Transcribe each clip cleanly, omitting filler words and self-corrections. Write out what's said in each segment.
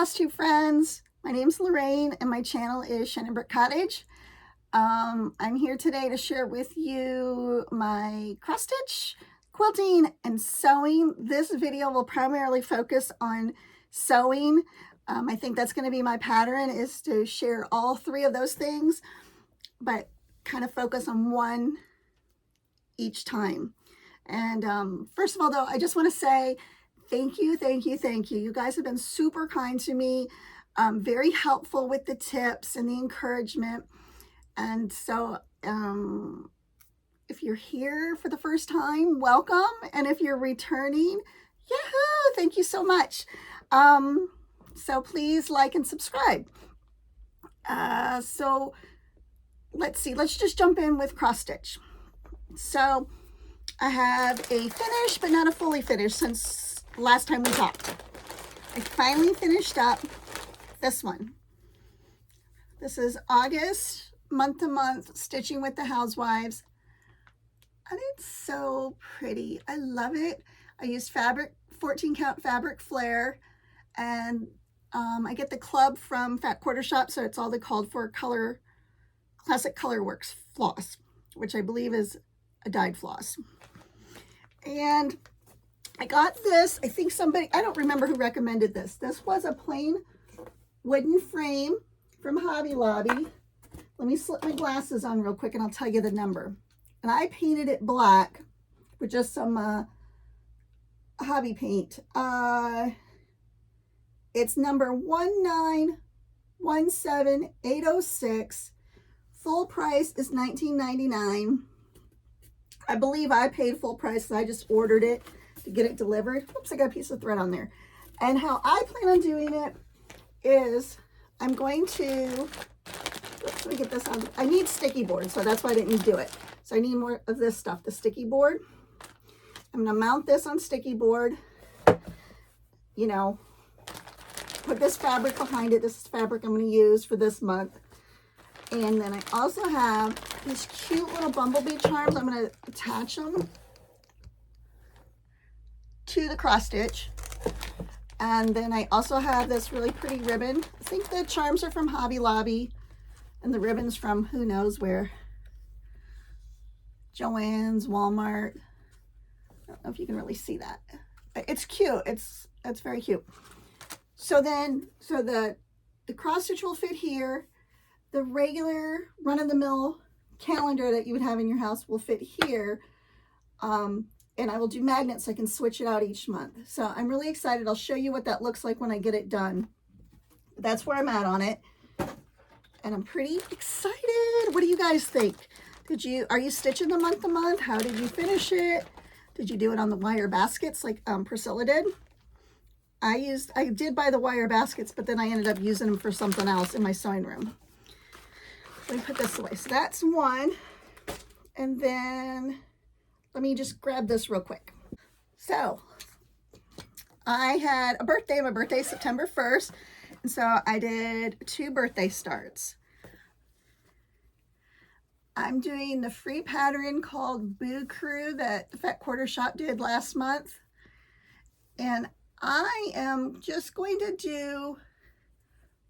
Flosstube friends. My name's Lorraine and my channel is Shannon Brick Cottage. I'm here today to share with you my cross stitch, quilting, and sewing. This video will primarily focus on sewing. I think that's going to be my pattern, is to share all three of those things, but kind of focus on one each time. And first of all, though, I just want to say thank you. You guys have been super kind to me, very helpful with the tips and the encouragement. And so if you're here for the first time, welcome. And if you're returning, yahoo, thank you so much. So please like and subscribe. So let's see, let's just jump in with cross stitch. So I have a finished, but not a fully finished since last time we talked. I finally finished up this one. This is August, month to month, stitching with the housewives. And it's so pretty. I love it. I used fabric, 14 count fabric flare, and I get the club from Fat Quarter Shop, so it's all the called for color, classic color works floss, which I believe is a dyed floss. And I got this, I think somebody, I don't remember who recommended this. This was a plain wooden frame from Hobby Lobby. Let me slip my glasses on real quick and I'll tell you the number. And I painted it black with just some hobby paint. It's number 1917806. Full price is $19.99. I believe I paid full price, so I just ordered it to get it delivered. Oops, I got a piece of thread on there. And how I plan on doing it is I'm going to, let me get this on. I need sticky board, so that's why I didn't do it. So I need more of this stuff, the sticky board. I'm going to mount this on sticky board, you know, put this fabric behind it. This is fabric I'm going to use for this month. And then I also have these cute little bumblebee charms. I'm going to attach them to the cross stitch. And then I also have this really pretty ribbon. I think the charms are from Hobby Lobby and the ribbon's from who knows where. Joann's, Walmart. I don't know if you can really see that. It's cute. It's very cute. So then, the cross stitch will fit here. The regular run-of-the-mill calendar that you would have in your house will fit here. And I will do magnets so I can switch it out each month. So I'm really excited. I'll show you what that looks like when I get it done. That's where I'm at on it. And I'm pretty excited. What do you guys think? Are you stitching the month to month? How did you finish it? Did you do it on the wire baskets like Priscilla did? I did buy the wire baskets, but then I ended up using them for something else in my sewing room. Let me put this away. So that's one. And then let me just grab this real quick. So I had a birthday. My birthday is September 1st. And so I did 2 birthday starts. I'm doing the free pattern called Boo Crew that the Fat Quarter Shop did last month. And I am just going to do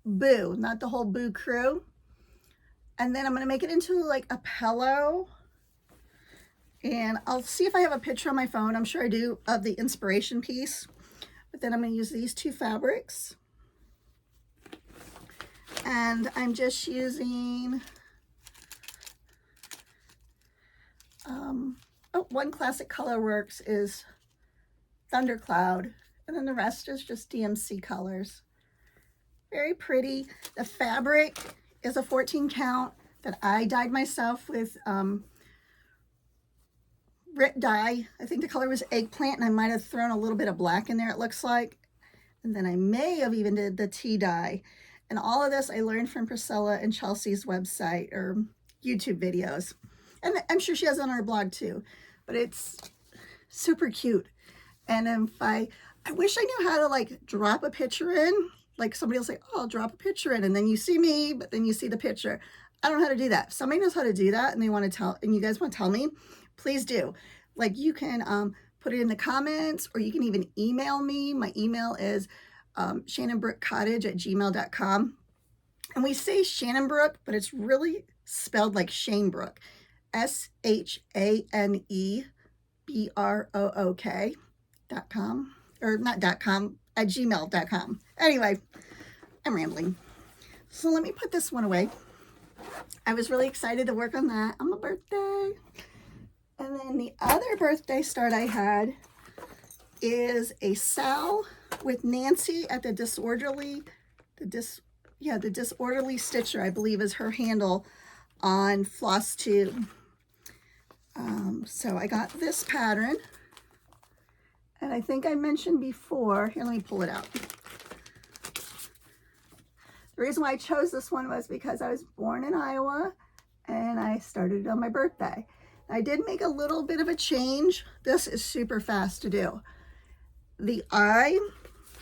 Boo, not the whole Boo Crew. And then I'm going to make it into like a pillow. And I'll see if I have a picture on my phone. I'm sure I do, of the inspiration piece. But then I'm going to use these 2 fabrics. And I'm just using, one Classic Color Works is Thundercloud. And then the rest is just DMC colors. Very pretty. The fabric is a 14 count that I dyed myself with Rit dye. I think the color was Eggplant, and I might have thrown a little bit of black in there, it looks like. And then I may have even did the tea dye. And all of this I learned from Priscilla and Chelsea's website or YouTube videos. And I'm sure she has it on her blog too. But it's super cute. And if I wish I knew how to like drop a picture in. Like somebody will say, oh, I'll drop a picture in, and then you see me, but then you see the picture. I don't know how to do that. If somebody knows how to do that and they want to tell, and you guys want to tell me, please do. Like you can put it in the comments, or you can even email me. My email is shannonbrookcottage@gmail.com. And we say Shannonbrook, but it's really spelled like Shanebrook. SHANEBROOK.com. Or not .com, at gmail.com. Anyway, I'm rambling. So let me put this one away. I was really excited to work on that on my birthday. And then the other birthday start I had is a Sal with Nancy at the Disorderly Stitcher, I believe is her handle on Flosstube. So I got this pattern, and I think I mentioned before, here, let me pull it out. The reason why I chose this one was because I was born in Iowa and I started it on my birthday. I did make a little bit of a change. This is super fast to do. The eye,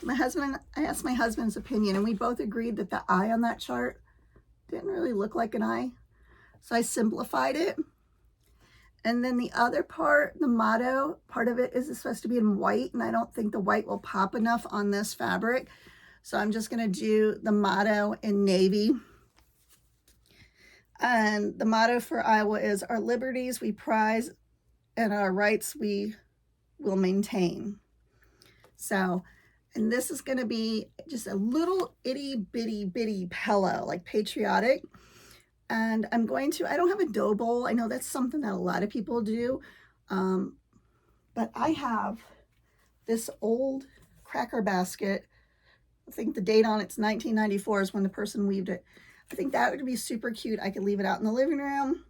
I asked my husband's opinion, and we both agreed that the eye on that chart didn't really look like an eye. So I simplified it. And then the other part, the motto, part of it is supposed to be in white, and I don't think the white will pop enough on this fabric. So I'm just going to do the motto in navy. And the motto for Iowa is, our liberties we prize and our rights we will maintain. So, and this is going to be just a little itty bitty pillow, like patriotic. And I'm going to, I don't have a dough bowl. I know that's something that a lot of people do. But I have this old cracker basket. I think the date on it's 1994 is when the person weaved it. I think that would be super cute. I could leave it out in the living room,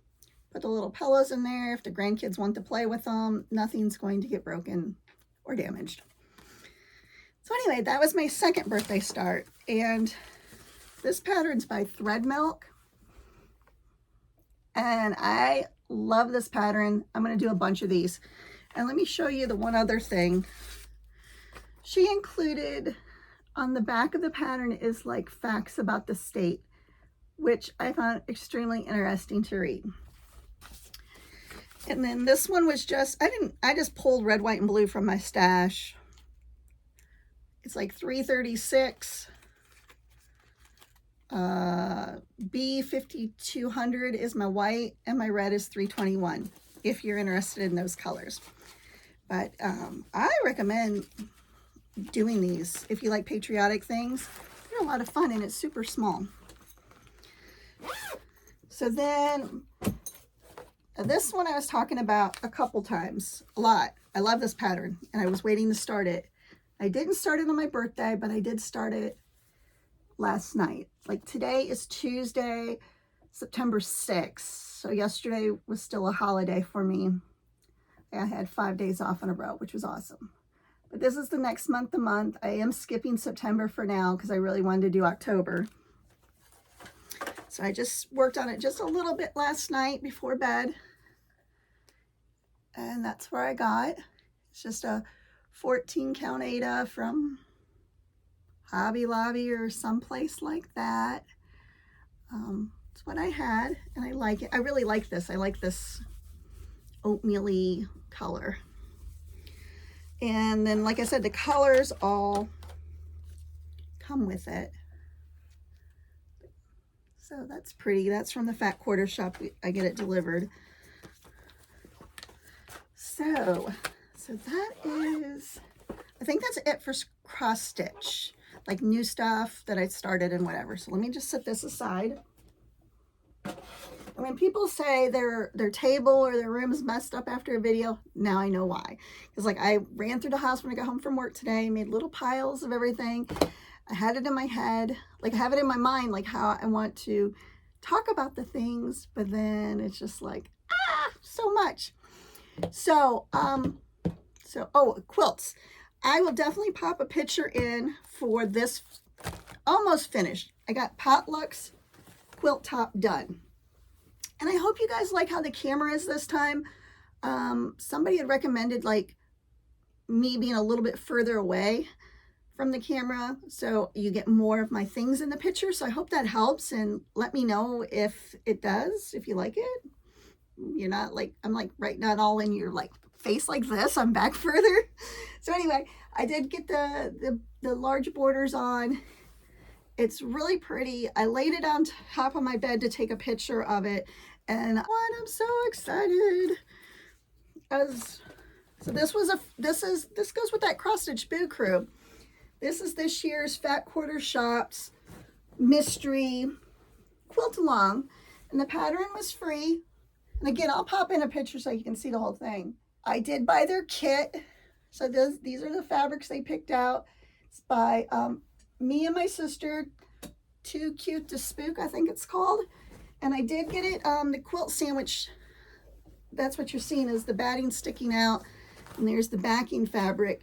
put the little pillows in there. If the grandkids want to play with them, nothing's going to get broken or damaged. So anyway, that was my second birthday start. And this pattern's by Thread Milk. And I love this pattern. I'm going to do a bunch of these. And let me show you the one other thing. She included on the back of the pattern is like facts about the state, which I found extremely interesting to read. And then this one was just, I just pulled red, white, and blue from my stash. It's like 336. B5200 is my white, and my red is 321, if you're interested in those colors. But I recommend doing these if you like patriotic things. They're a lot of fun, and it's super small. So then this one I was talking about a couple times, a lot. I love this pattern, and I was waiting to start it. I didn't start it on my birthday, but I did start it last night. Like today is Tuesday, September 6th. So yesterday was still a holiday for me. I had 5 days off in a row, which was awesome. But this is the next month. I am skipping September for now because I really wanted to do October. So I just worked on it just a little bit last night before bed. And that's where I got. It's just a 14 count Aida from Hobby Lobby or someplace like that. It's what I had, and I like it. I really like this. I like this oatmeal-y color. And then, like I said, the colors all come with it. So that's pretty. That's from the Fat Quarter Shop. I get it delivered. So that is, I think that's it for cross stitch, like new stuff that I started and whatever. So let me just set this aside. And when people say their table or their room is messed up after a video, now I know why. Because like I ran through the house when I got home from work today, made little piles of everything. I had it in my head, like I have it in my mind, like how I want to talk about the things, but then it's just like, so much. So, oh, quilts. I will definitely pop a picture in for this almost finished. I got Potluck's quilt top done. And I hope you guys like how the camera is this time. Somebody had recommended like me being a little bit further away from the camera so you get more of my things in the picture. So I hope that helps, and let me know if it does, if you like it. You're not like, I'm like right not all in your like face like this. I'm back further. So anyway, I did get the large borders on. It's really pretty. I laid it on top of my bed to take a picture of it, and I'm so excited. So this goes with that cross stitch boo crew. This is this year's Fat Quarter Shops mystery quilt along, and the pattern was free. And again, I'll pop in a picture so you can see the whole thing. I did buy their kit. So these are the fabrics they picked out. It's by me and my sister, Too Cute to Spook, I think it's called. And I did get it, the quilt sandwich. That's what you're seeing is the batting sticking out. And there's the backing fabric.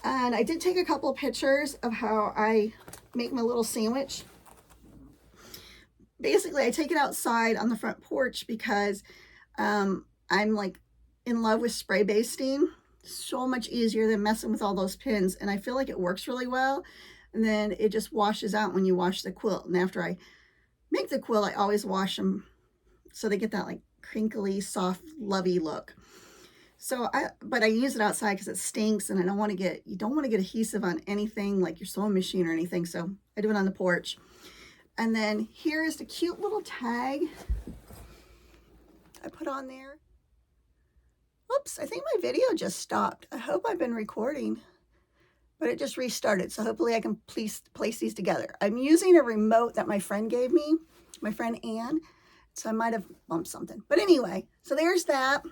And I did take a couple pictures of how I make my little sandwich. Basically, I take it outside on the front porch because I'm like in love with spray basting. So much easier than messing with all those pins. And I feel like it works really well. And then it just washes out when you wash the quilt. And after I make the quilt, I always wash them so they get that like crinkly, soft, lovey look. So but I use it outside because it stinks, and I don't want to get, you don't want to get adhesive on anything like your sewing machine or anything. So I do it on the porch. And then here is the cute little tag I put on there. Whoops, I think my video just stopped. I hope I've been recording, but it just restarted. So hopefully I can place these together. I'm using a remote that my friend gave me, my friend Ann. So I might have bumped something. But anyway, so there's that.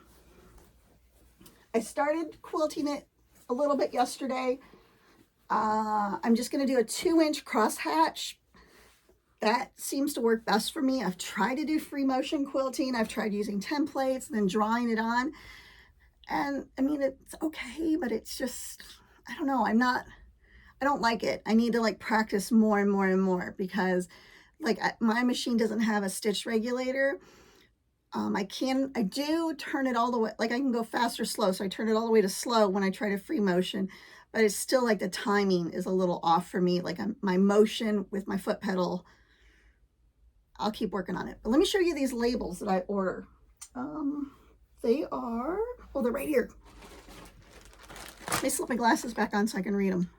I started quilting it a little bit yesterday. I'm just going to do a 2-inch crosshatch. That seems to work best for me. I've tried to do free motion quilting. I've tried using templates and then drawing it on. And I mean, it's okay, but it's just, I don't know. I don't like it. I need to like practice more and more and more because like my machine doesn't have a stitch regulator. I do turn it all the way, like I can go fast or slow. So I turn it all the way to slow when I try to free motion, but it's still like the timing is a little off for me. Like my motion with my foot pedal, I'll keep working on it. But let me show you these labels that I order. They are, well, they're right here. Let me slip my glasses back on so I can read them.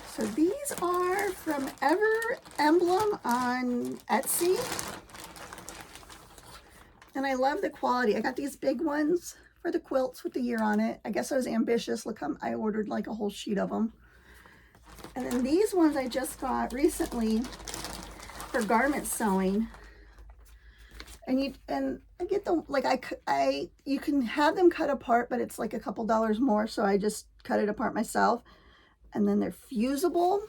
So these are from Ever Emblem on Etsy. And I love the quality. I got these big ones for the quilts with the year on it. I guess I was ambitious. Look, I ordered like a whole sheet of them. And then these ones I just got recently for garment sewing. And I get them, like you can have them cut apart, but it's like a couple dollars more. So I just cut it apart myself. And then they're fusible.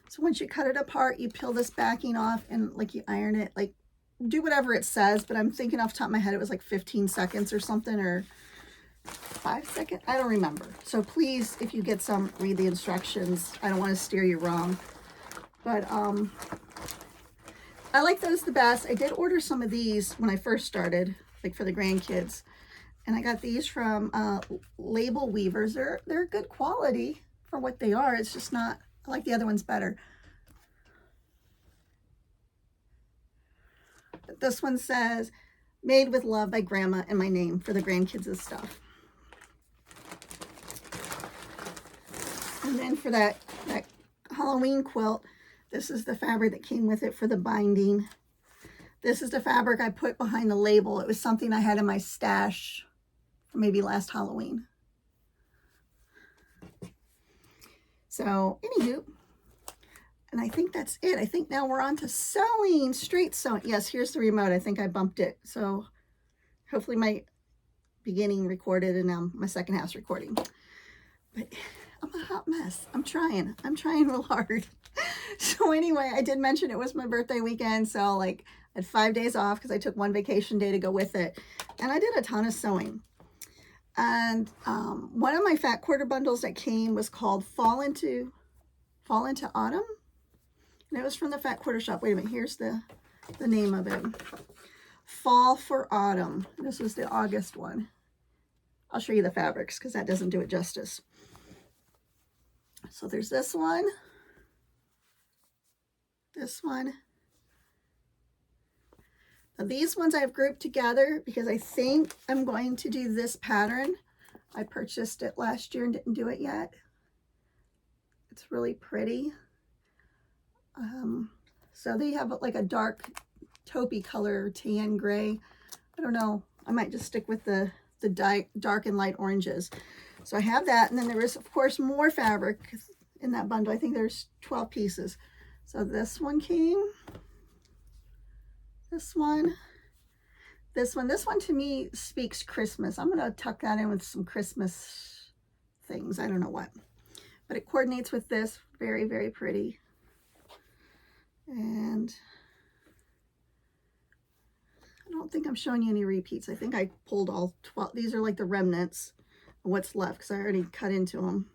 So once you cut it apart, you peel this backing off and like you iron it, like do whatever it says. But I'm thinking off the top of my head, it was like 15 seconds or something, or 5 seconds. I don't remember. So please, if you get some, read the instructions. I don't want to steer you wrong. But I like those the best. I did order some of these when I first started, like for the grandkids. And I got these from Label Weavers. They're good quality for what they are. It's just not, I like the other ones better. But this one says, made with love by Grandma, and my name for the grandkids' stuff. And then for that Halloween quilt, this is the fabric that came with it for the binding. This is the fabric I put behind the label. It was something I had in my stash for maybe last Halloween. So, anywho, and I think that's it. I think now we're on to sewing, straight sewing. Yes, here's the remote. I think I bumped it. So, hopefully my beginning recorded and now my second half's recording. But I'm a hot mess. I'm trying real hard. So anyway, I did mention it was my birthday weekend. So like I had 5 days off because I took one vacation day to go with it. And I did a ton of sewing. And one of my fat quarter bundles that came was called Fall into Autumn. And it was from the Fat Quarter Shop. Wait a minute, here's the name of it. Fall for Autumn. This was the August one. I'll show you the fabrics because that doesn't do it justice. So there's this one, These ones I've grouped together because I think I'm going to do this pattern. I purchased it last year and didn't do it yet. It's really pretty. So they have like a dark taupey color, tan gray. I don't know. I might just stick with the dark and light oranges. So I have that. And then there is, of course, more fabric in that bundle. I think there's 12 pieces. So this one came. This one. This one to me speaks Christmas. I'm going to tuck that in with some Christmas things. I don't know what. But it coordinates with this. Very, very pretty. And I don't think I'm showing you any repeats. I think I pulled all 12. These are like the remnants of what's left because I already cut into them.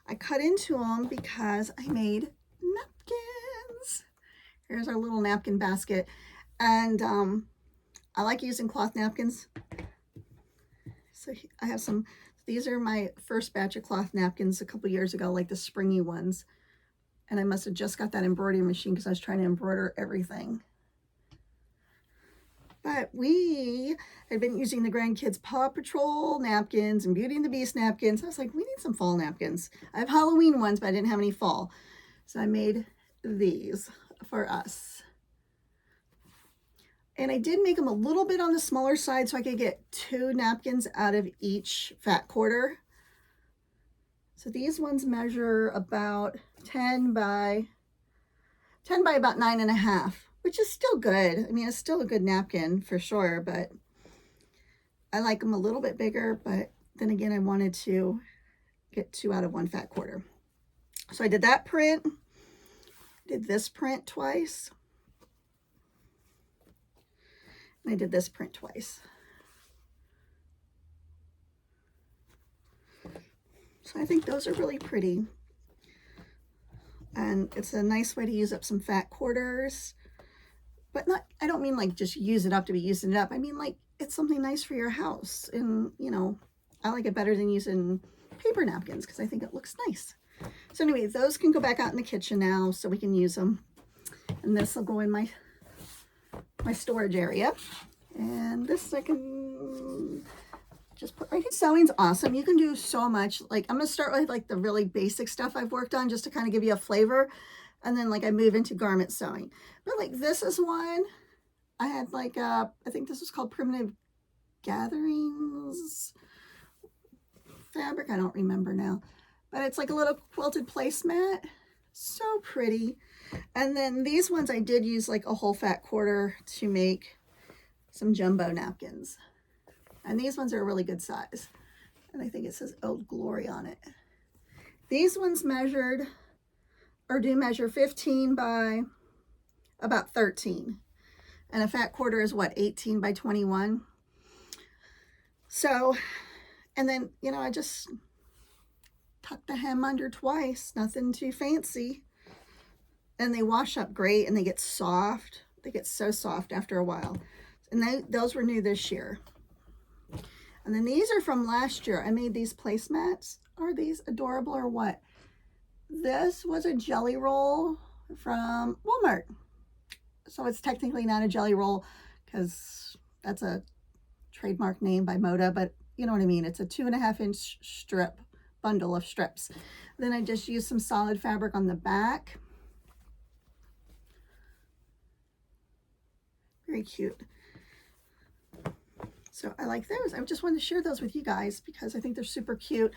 I cut into them because I made napkins. Here's our little napkin basket. And I like using cloth napkins. So I have some, these are my first batch of cloth napkins a couple years ago, like the springy ones. And I must have just got that embroidery machine because I was trying to embroider everything. But we had been using the grandkids' Paw Patrol napkins and Beauty and the Beast napkins. I was like, we need some fall napkins. I have Halloween ones, but I didn't have any fall. So I made these for us. And I did make them a little bit on the smaller side so I could get 2 napkins out of each fat quarter. So these ones measure about 10 by about 9.5, which is still good. I mean, it's still a good napkin for sure, but I like them a little bit bigger. But then again, I wanted to get 2 out of 1 fat quarter. So I did that print, did this print twice, and I did this print twice. So I think those are really pretty. And it's a nice way to use up some fat quarters. But not, I don't mean like just use it up to be using it up. I mean like it's something nice for your house. And, you know, I like it better than using paper napkins because I think it looks nice. So anyway, those can go back out in the kitchen now so we can use them. And this will go in my storage area. And this I can just put right here. Sewing's awesome. You can do so much. Like I'm going to start with like the really basic stuff I've worked on just to kind of give you a flavor. And then like I move into garment sewing. But like this is one I had like I think this was called Primitive Gatherings fabric. I don't remember now. But it's like a little quilted placemat. So pretty. And then these ones I did use like a whole fat quarter to make some jumbo napkins. And these ones are a really good size. And I think it says Old Glory on it. These ones measured, or do measure 15 by about 13. And a fat quarter is what, 18 by 21? So, and then, you know, I just tuck the hem under twice, nothing too fancy. And they wash up great and they get soft. They get so soft after a while. And those were new this year. And then these are from last year. I made these placemats. Are these adorable or what? This was a jelly roll from Walmart. So it's technically not a jelly roll because that's a trademark name by Moda, but you know what I mean. It's a 2.5-inch strip, bundle of strips. Then I just used some solid fabric on the back. Very cute. So I like those. I just wanted to share those with you guys because I think they're super cute.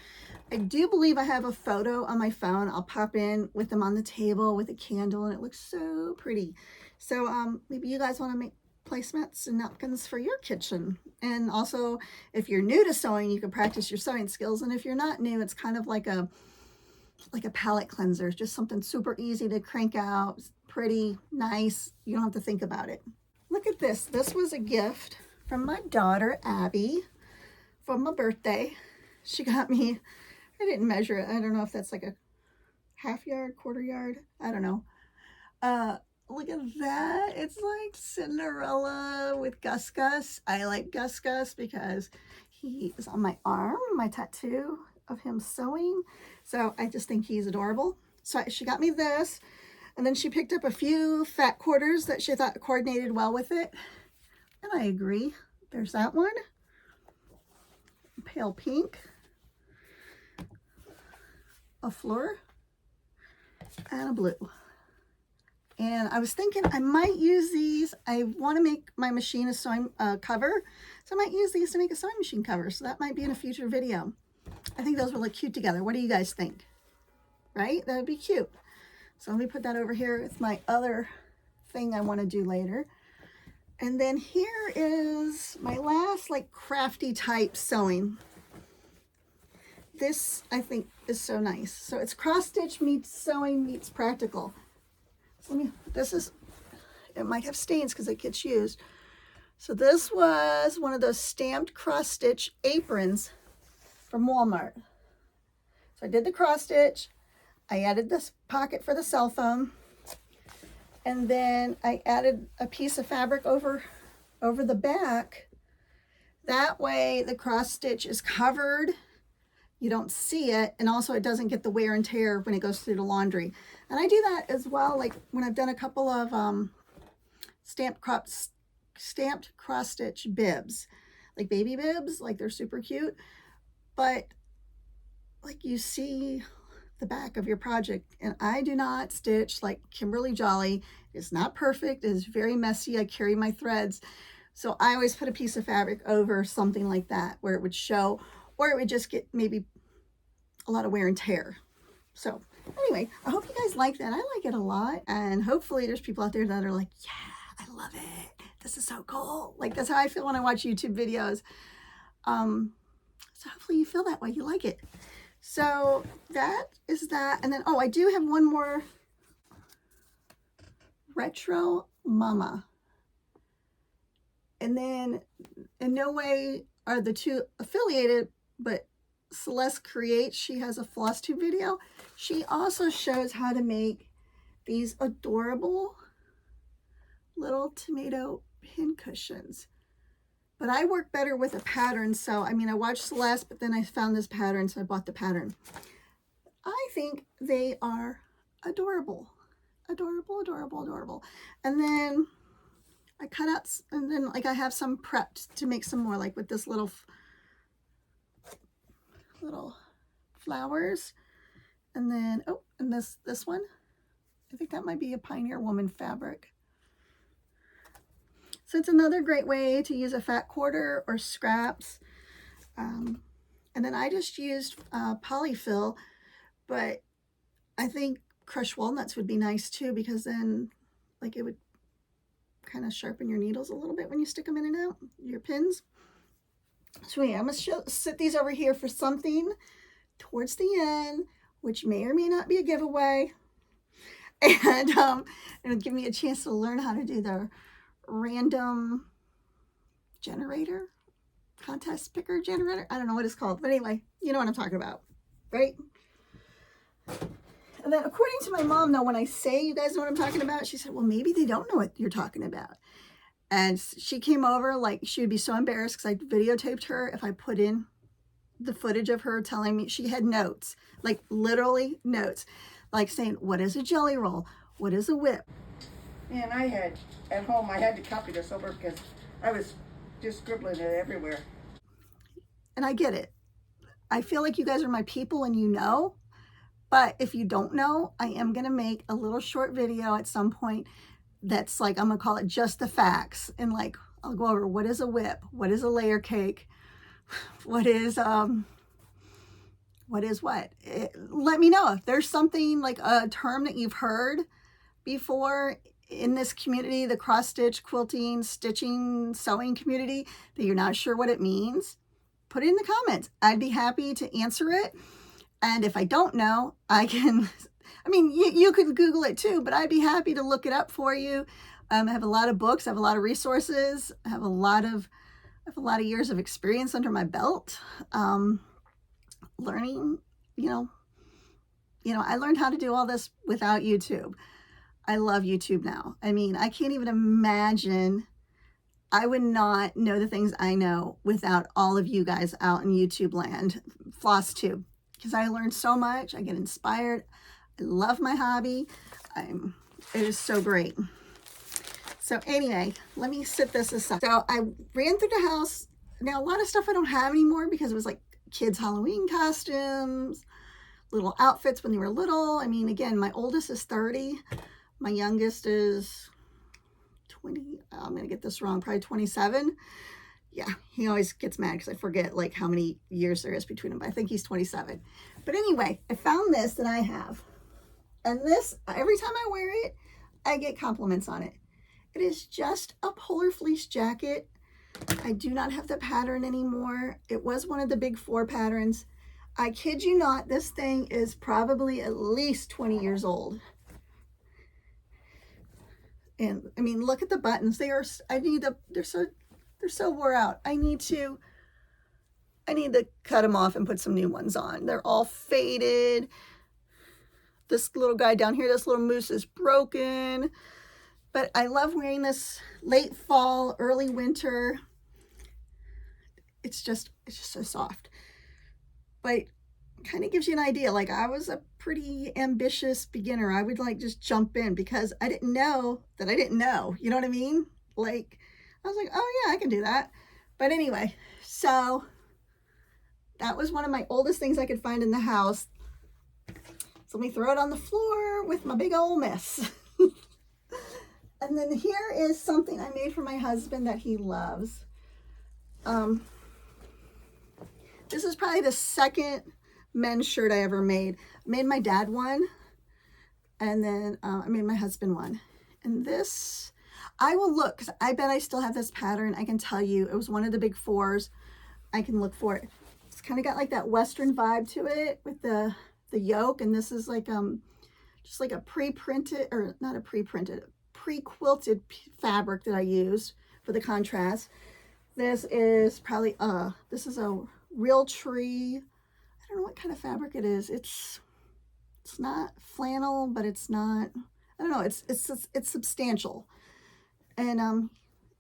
I do believe I have a photo on my phone. I'll pop in with them on the table with a candle and it looks so pretty. So maybe you guys want to make placemats and napkins for your kitchen. And also if you're new to sewing, you can practice your sewing skills. And if you're not new, it's kind of like a palette cleanser. It's just something super easy to crank out, pretty, nice. You don't have to think about it. Look at this. This was a gift from my daughter, Abby, for my birthday. She got me, I didn't measure it. I don't know if that's like a half yard, quarter yard. I don't know. Look at that. It's like Cinderella with Gus Gus. I like Gus Gus because he is on my arm, my tattoo of him sewing. So I just think he's adorable. So she got me this. And then she picked up a few fat quarters that she thought coordinated well with it. And I agree. There's that one. Pale pink. A fleur. And a blue. And I was thinking I might use these. I want to make my machine a sewing cover. So I might use these to make a sewing machine cover. So that might be in a future video. I think those will look cute together. What do you guys think? Right? That would be cute. So let me put that over here with my other thing I want to do later. And then here is my last like crafty type sewing. This I think is so nice. So it's cross stitch meets sewing meets practical. So this is, it might have stains because it gets used. So this was one of those stamped cross stitch aprons from Walmart. So I did the cross stitch. I added this pocket for the cell phone. And then I added a piece of fabric over the back. That way the cross stitch is covered. You don't see it, and also it doesn't get the wear and tear when it goes through the laundry. And I do that as well, like when I've done a couple of stamped cross stitch bibs, like baby bibs, like they're super cute, but like you see the back of your project. And I do not stitch like Kimberly Jolly. It's not perfect. It is very messy. I carry my threads, so I always put a piece of fabric over something like that where it would show, or it would just get maybe a lot of wear and tear. So anyway, I hope you guys like that. I like it a lot. And hopefully there's people out there that are like, yeah, I love it. This is so cool. Like that's how I feel when I watch YouTube videos. So hopefully you feel that way. You like it. So that is that. And then, oh, I do have one more Retro Mama. And then in no way are the two affiliated, but Celeste Creates, she has a Flosstube video. She also shows how to make these adorable little tomato pin cushions. But I work better with a pattern, so I mean I watched Celeste, but then I found this pattern, so I bought the pattern. I think they are adorable. Adorable, adorable, adorable. And then I cut out, and then like I have some prepped to make some more, like with this little flowers. And then, oh, and this one, I think that might be a Pioneer Woman fabric. So it's another great way to use a fat quarter or scraps. And then I just used polyfill, but I think crushed walnuts would be nice too, because then like it would kind of sharpen your needles a little bit when you stick them in and out, your pins. So yeah, I'm going to sit these over here for something towards the end, which may or may not be a giveaway. And it'll give me a chance to learn how to do the random generator, contest picker generator. I don't know what it's called, but anyway, you know what I'm talking about, right? And then according to my mom, though, when I say you guys know what I'm talking about, she said, well, maybe they don't know what you're talking about. And she came over, like she would be so embarrassed because I videotaped her if I put in the footage of her telling me. She had notes, like literally notes, like saying, what is a jelly roll? What is a whip? And I had, at home, I had to copy this over because I was just scribbling it everywhere. And I get it. I feel like you guys are my people and you know, but if you don't know, I am going to make a little short video at some point that's like, I'm going to call it just the facts. And like, I'll go over what is a whip? What is a layer cake? What is what? Let me know if there's something like a term that you've heard before in this community, the cross stitch, quilting, stitching, sewing community, that you're not sure what it means. Put it in the comments. I'd be happy to answer it. And if I don't know, I can, I mean, you could Google it too, but I'd be happy to look it up for you. I have a lot of books. I have a lot of resources. I have a lot of years of experience under my belt. Learning, you know, I learned how to do all this without YouTube. I love YouTube now. I mean, I can't even imagine. I would not know the things I know without all of you guys out in YouTube land, Flosstube, because I learned so much. I get inspired. I love my hobby. I'm It is so great. So anyway, let me set this aside. So I ran through the house. Now a lot of stuff I don't have anymore because it was like kids' Halloween costumes, little outfits when they were little. I mean, again, my oldest is 30. My youngest is 20. I'm going to get this wrong. Probably 27. Yeah, he always gets mad because I forget like how many years there is between them. But I think he's 27. But anyway, I found this that I have. And this, every time I wear it, I get compliments on it. It is just a polar fleece jacket. I do not have the pattern anymore. It was one of the big 4 patterns. I kid you not, this thing is probably at least 20 years old. And I mean, look at the buttons. They're so wore out. I need to cut them off and put some new ones on. They're all faded. This little guy down here, this little moose is broken. But I love wearing this late fall, early winter. It's just so soft. But kind of gives you an idea. Like, I was a pretty ambitious beginner. I would like just jump in because I didn't know that I didn't know. You know what I mean? Like, I was like, oh yeah, I can do that. But anyway, so that was one of my oldest things I could find in the house. So let me throw it on the floor with my big old mess. And then here is something I made for my husband that he loves. This is probably the second men's shirt I ever made. I made my dad one, and then I made my husband one. And this, I will look, because I bet I still have this pattern. I can tell you, it was one of the big 4s. I can look for it. It's kind of got like that Western vibe to it with the yoke, and this is like just like a pre-printed, or not a pre-printed, pre-quilted fabric that I used for the contrast. This is probably this is a real tree. I don't know what kind of fabric it is. It's not flannel, but it's not, I don't know, it's substantial. And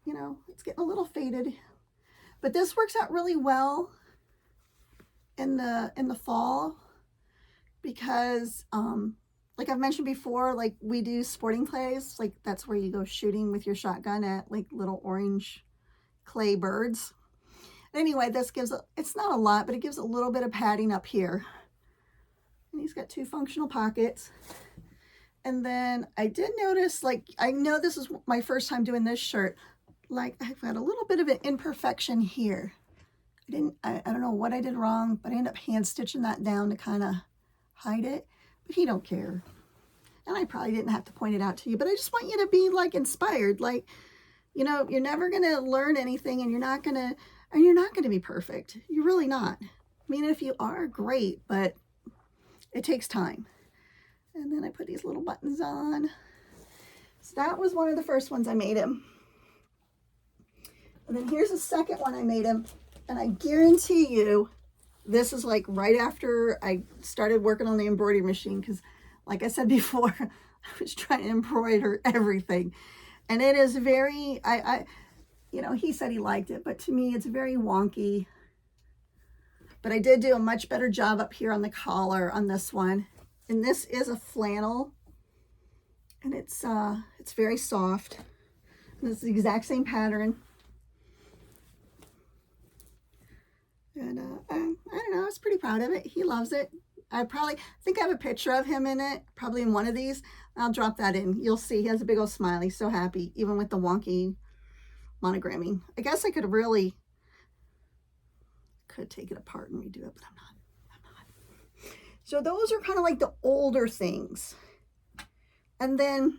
you know, it's getting a little faded. But this works out really well in the fall because like I've mentioned before, like we do sporting clays, like that's where you go shooting with your shotgun at like little orange clay birds. Anyway, this gives it's not a lot, but it gives a little bit of padding up here. And he's got 2 functional pockets. And then I did notice, like, I know this is my first time doing this shirt, like I've got a little bit of an imperfection here. I don't know what I did wrong, but I ended up hand stitching that down to kind of hide it, but he don't care. And I probably didn't have to point it out to you, but I just want you to be like inspired. Like, you know, you're never going to learn anything, and you're not going to be perfect. You're really not. I mean, if you are, great, but it takes time. And then I put these little buttons on. So that was one of the first ones I made him. And then here's the second one I made him. And I guarantee you, this is like right after I started working on the embroidery machine. Because like I said before, I was trying to embroider everything. And it is very, you know, he said he liked it, but to me, it's very wonky. But I did do a much better job up here on the collar on this one. And this is a flannel. And it's very soft. And it's the exact same pattern. And I don't know, I was pretty proud of it. He loves it. I think I have a picture of him in it, probably in one of these. I'll drop that in. You'll see he has a big old smile. He's so happy, even with the wonky monogramming. I guess I could take it apart and redo it, but I'm not. So those are kind of like the older things. And then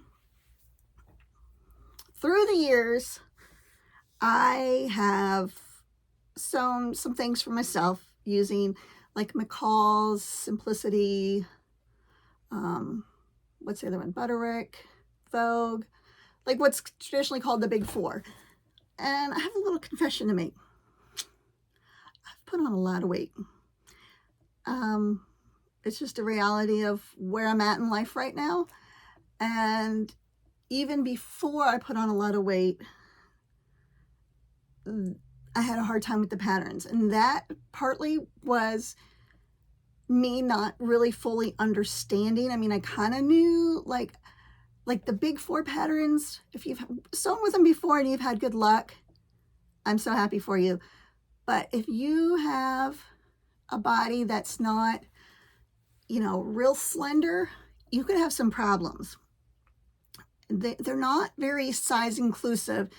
through the years, I have sewn some things for myself using like McCalls Simplicity, what's the other one? Butterick, Vogue, like what's traditionally called the big 4. And I have a little confession to make. I've put on a lot of weight. It's just a reality of where I'm at in life right now. And even before I put on a lot of weight, I had a hard time with the patterns. And that partly was me not really fully understanding. I mean, I kind of knew, like, like the big 4 patterns, if you've sewn with them before and you've had good luck, I'm so happy for you. But if you have a body that's not, you know, real slender, you could have some problems. They're not very size inclusive.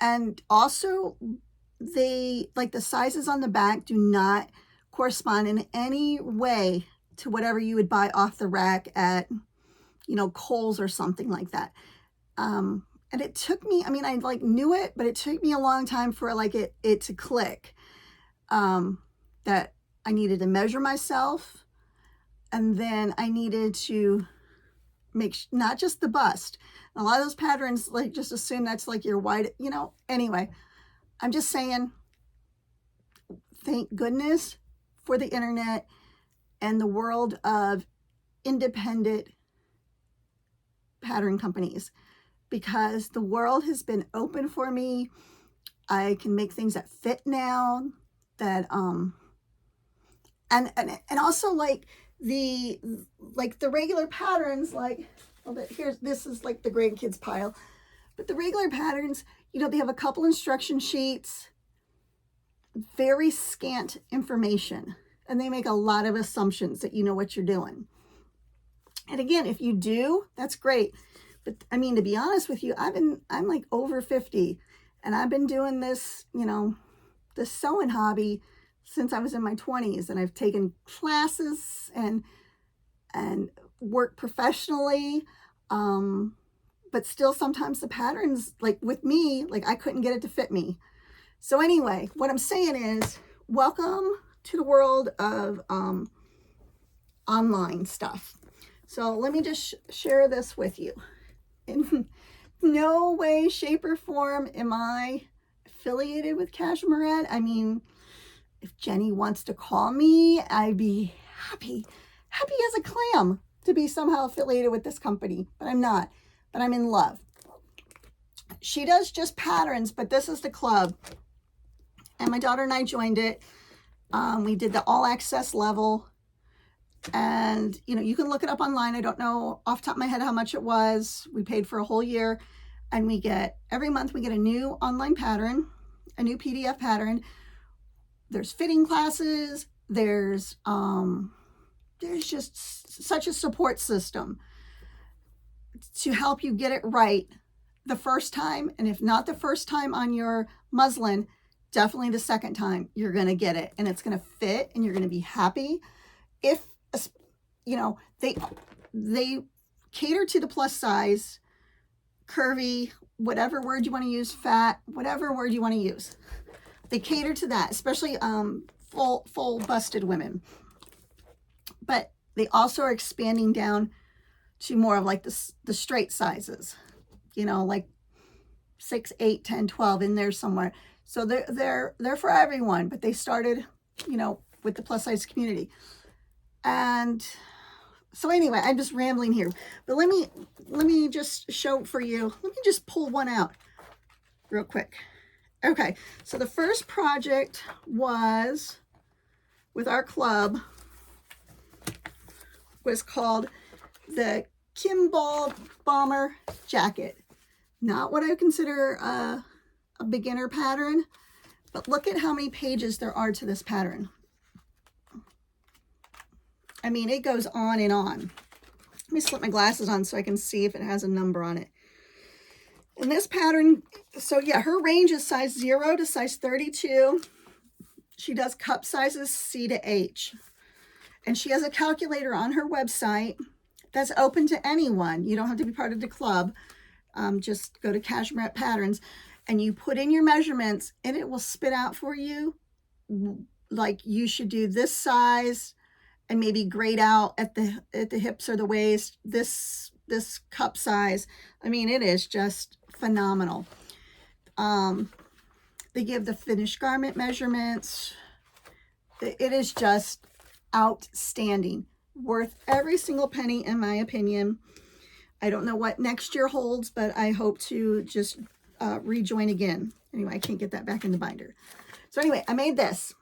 And also, they, like the sizes on the back do not correspond in any way to whatever you would buy off the rack at, you know, Kohl's or something like that. And it took me, I mean, I like knew it, but it took me a long time for like it to click, that I needed to measure myself. And then I needed to make not just the bust. A lot of those patterns, like, just assume that's like your wide, you know, anyway, I'm just saying, thank goodness for the internet and the world of independent pattern companies, because the world has been open for me. I can make things that fit now, that and also like the regular patterns, like, well, this is like the grandkids pile, but the regular patterns, you know, they have a couple instruction sheets, very scant information, and they make a lot of assumptions that you know what you're doing. And again, if you do, that's great. But I mean, to be honest with you, I'm like over 50, and I've been doing this, you know, the sewing hobby since I was in my 20s, and I've taken classes and worked professionally. But still, sometimes the patterns, like with me, like I couldn't get it to fit me. So anyway, what I'm saying is, welcome to the world of online stuff. So let me just share this with you. In no way, shape, or form am I affiliated with Cashmerette. I mean, if Jenny wants to call me, I'd be happy as a clam to be somehow affiliated with this company, but I'm not. But I'm in love. She does just patterns, but this is the club. And my daughter and I joined it. We did the all access level. And, you know, you can look it up online. I don't know off the top of my head how much it was. We paid for a whole year. And we get, every month we get a new online pattern, a new PDF pattern. There's fitting classes. There's just such a support system to help you get it right the first time. And if not the first time on your muslin, definitely the second time you're going to get it, and it's going to fit, and you're going to be happy. If, you know, they cater to the plus size, curvy, whatever word you want to use, fat, whatever word you want to use. They cater to that, especially full busted women. But they also are expanding down to more of like the straight sizes, you know, like 6, 8, 10, 12 in there somewhere. So they're for everyone, but they started, you know, with the plus size community. And so anyway, I'm just rambling here, but let me just show for you. Let me just pull one out real quick. Okay, so the first project was with our club, was called the Kimball Bomber jacket. Not what I would consider a beginner pattern, but look at how many pages there are to this pattern. I mean, it goes on and on. Let me slip my glasses on so I can see if it has a number on it. And this pattern, so yeah, her range is size 0 to size 32. She does cup sizes C to H. And she has a calculator on her website that's open to anyone. You don't have to be part of the club. Just go to Cashmerette Patterns and you put in your measurements, and it will spit out for you like you should do this size, and maybe grade out at the hips or the waist this cup size. I mean, it is just phenomenal. They give the finished garment measurements. It is just outstanding, worth every single penny in my opinion. I don't know what next year holds, but I hope to just rejoin again. Anyway, I can't get that back in the binder. So anyway, I made this.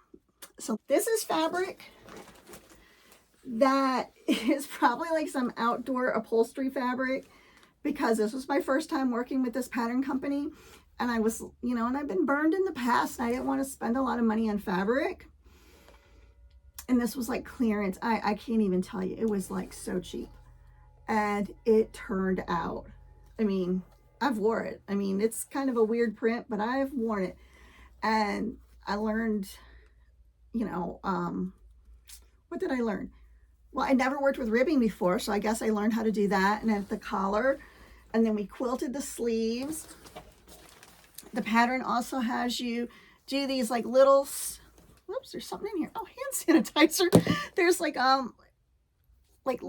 So this is fabric that is probably like some outdoor upholstery fabric, because this was my first time working with this pattern company, and I was, you know, and I've been burned in the past, and I didn't want to spend a lot of money on fabric. And this was like clearance. I can't even tell you. It was like so cheap. And it turned out, I mean, I've wore it. I mean, it's kind of a weird print, but I've worn it. And I learned, you know, what did I learn? Well, I never worked with ribbing before, so I guess I learned how to do that. And then the collar, and then we quilted the sleeves. The pattern also has you do these like little, whoops, there's something in here. Oh, hand sanitizer. There's like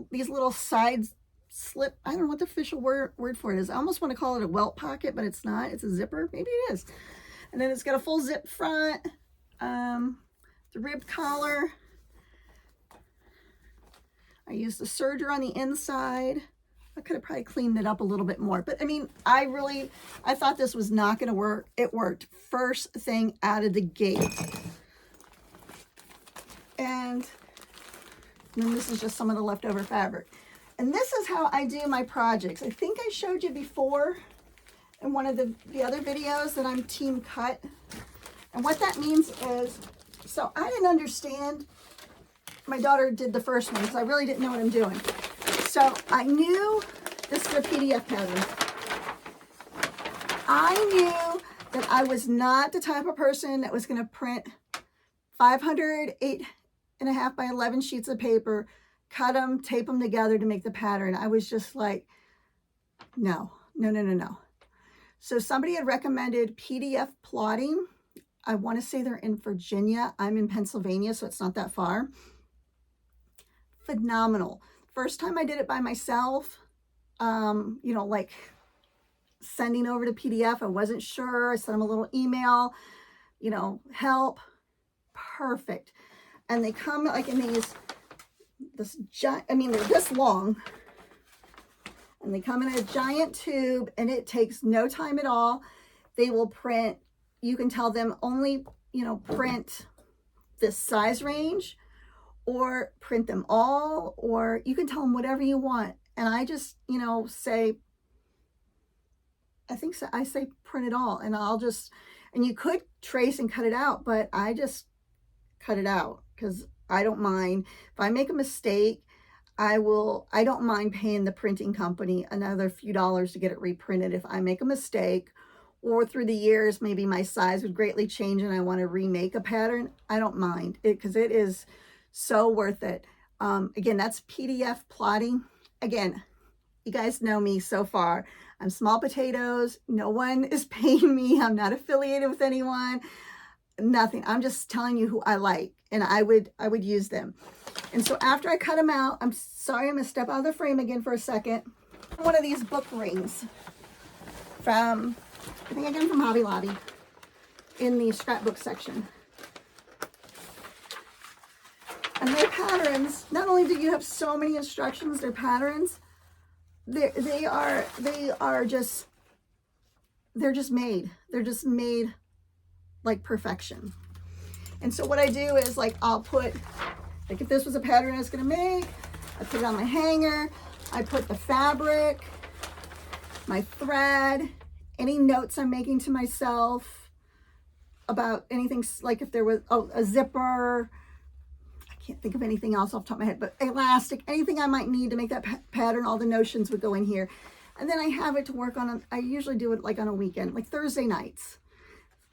these little sides slip. I don't know what the official word for it is. I almost want to call it a welt pocket, but it's not. It's a zipper. Maybe it is. And then it's got a full zip front, the ribbed collar. I used the serger on the inside. I could have probably cleaned it up a little bit more, but I mean, I thought this was not going to work. It worked first thing out of the gate. And then this is just some of the leftover fabric. And this is how I do my projects. I think I showed you before in one of the other videos that I'm team cut. And what that means is, so I didn't understand. My daughter did the first one because I really didn't know what I'm doing. So I knew this is a PDF pattern. I knew that I was not the type of person that was going to print 500 8.5 by 11 sheets of paper, cut them, tape them together to make the pattern. I was just like, no. So somebody had recommended PDF plotting. I want to say they're in Virginia. I'm in Pennsylvania, so it's not that far. Phenomenal. First time I did it by myself, you know, like sending over to PDF. I wasn't sure. I sent them a little email, you know, help. Perfect. And they come like in this giant, I mean, they're this long. And they come in a giant tube, and it takes no time at all. They will print, you can tell them only, you know, print this size range, or print them all, or you can tell them whatever you want. And I just, you know, say, I think so, I say print it all, and I'll just, and you could trace and cut it out, but I just cut it out because I don't mind. If I make a mistake, I don't mind paying the printing company another few dollars to get it reprinted if I make a mistake, or through the years, maybe my size would greatly change and I want to remake a pattern. I don't mind it because it is so worth it. Again, that's PDF plotting. Again, you guys know me so far. I'm small potatoes. No one is paying me. I'm not affiliated with anyone. Nothing. I'm just telling you who I like, and I would use them. And so after I cut them out, I'm sorry, I'm gonna step out of the frame again for a second. One of these book rings from, I think I got them from Hobby Lobby in the scrapbook section. And their patterns, not only do you have so many instructions, their patterns, they are just made. They're just made like perfection. And so what I do is like, I'll put, like if this was a pattern I was gonna make, I put it on my hanger, I put the fabric, my thread, any notes I'm making to myself about anything, like if there was a zipper, can't think of anything else off the top of my head, but elastic, anything I might need to make that pattern, all the notions would go in here. And then I have it to work on, I usually do it like on a weekend, like Thursday nights.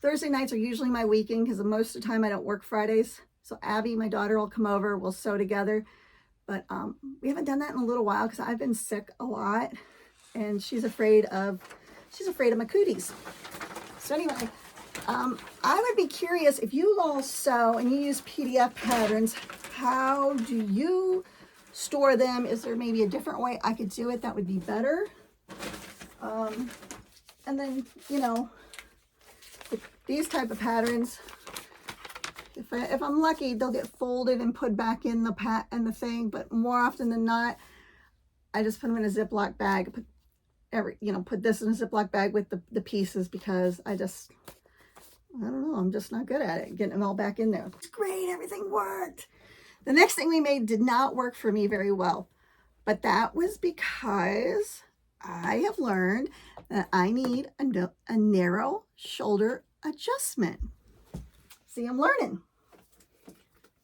Thursday nights are usually my weekend because most of the time I don't work Fridays. So Abby, my daughter, will come over, we'll sew together. But we haven't done that in a little while because I've been sick a lot, and she's afraid of my cooties. So anyway, I would be curious if you all sew and you use PDF patterns, how do you store them? Is there maybe a different way I could do it that would be better? And then, you know, these type of patterns, if I'm lucky, they'll get folded and put back in the thing, but more often than not, I just put them in a Ziploc bag, put this in a Ziploc bag with the pieces, because I don't know, I'm just not good at it, getting them all back in there. It's great, everything worked. The next thing we made did not work for me very well, but that was because I have learned that I need a narrow shoulder adjustment. See, I'm learning.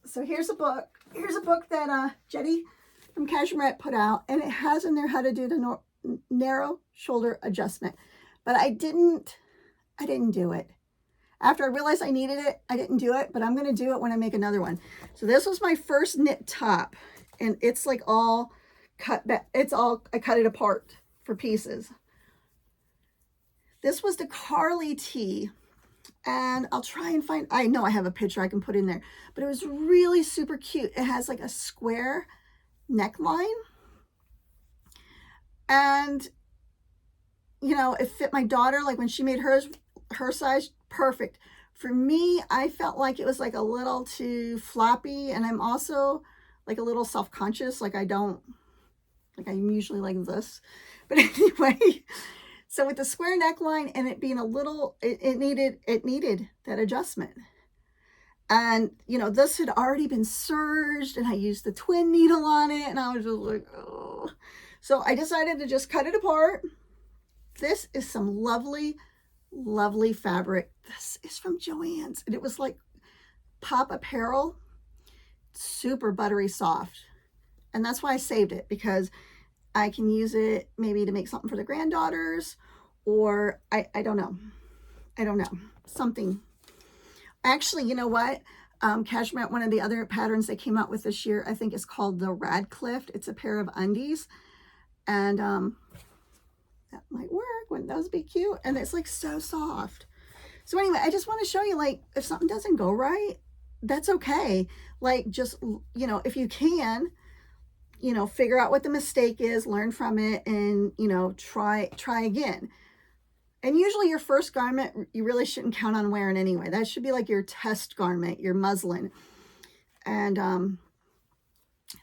So here's a book. Here's a book that Jetty from Cashmere put out, and it has in there how to do the narrow shoulder adjustment. But I didn't do it. After I realized I needed it, I didn't do it, but I'm going to do it when I make another one. So this was my first knit top, and it's like all cut back. I cut it apart for pieces. This was the Carly tee, and I'll try and find, I know I have a picture I can put in there, but it was really super cute. It has like a square neckline, and you know, it fit my daughter, like when she made hers, her size, perfect. For me, I felt like it was like a little too floppy, and I'm also like a little self-conscious, like I'm usually like this. But anyway, so with the square neckline and it being a little, it needed that adjustment. And you know, this had already been serged, and I used the twin needle on it, and I was just like, oh. So I decided to just cut it apart. This is some lovely, lovely fabric. This is from Joann's, and it was like Pop Apparel, super buttery soft. And that's why I saved it, because I can use it maybe to make something for the granddaughters, or I don't know, something. Actually, you know what? Cashmere, one of the other patterns they came out with this year, I think is called the Radcliffe. It's a pair of undies, and that might work. Wouldn't those be cute? And it's like so soft. So anyway, I just want to show you, like, if something doesn't go right, that's okay. Like, just, you know, if you can, you know, figure out what the mistake is, learn from it, and, you know, try again. And usually your first garment, you really shouldn't count on wearing anyway. That should be like your test garment, your muslin. And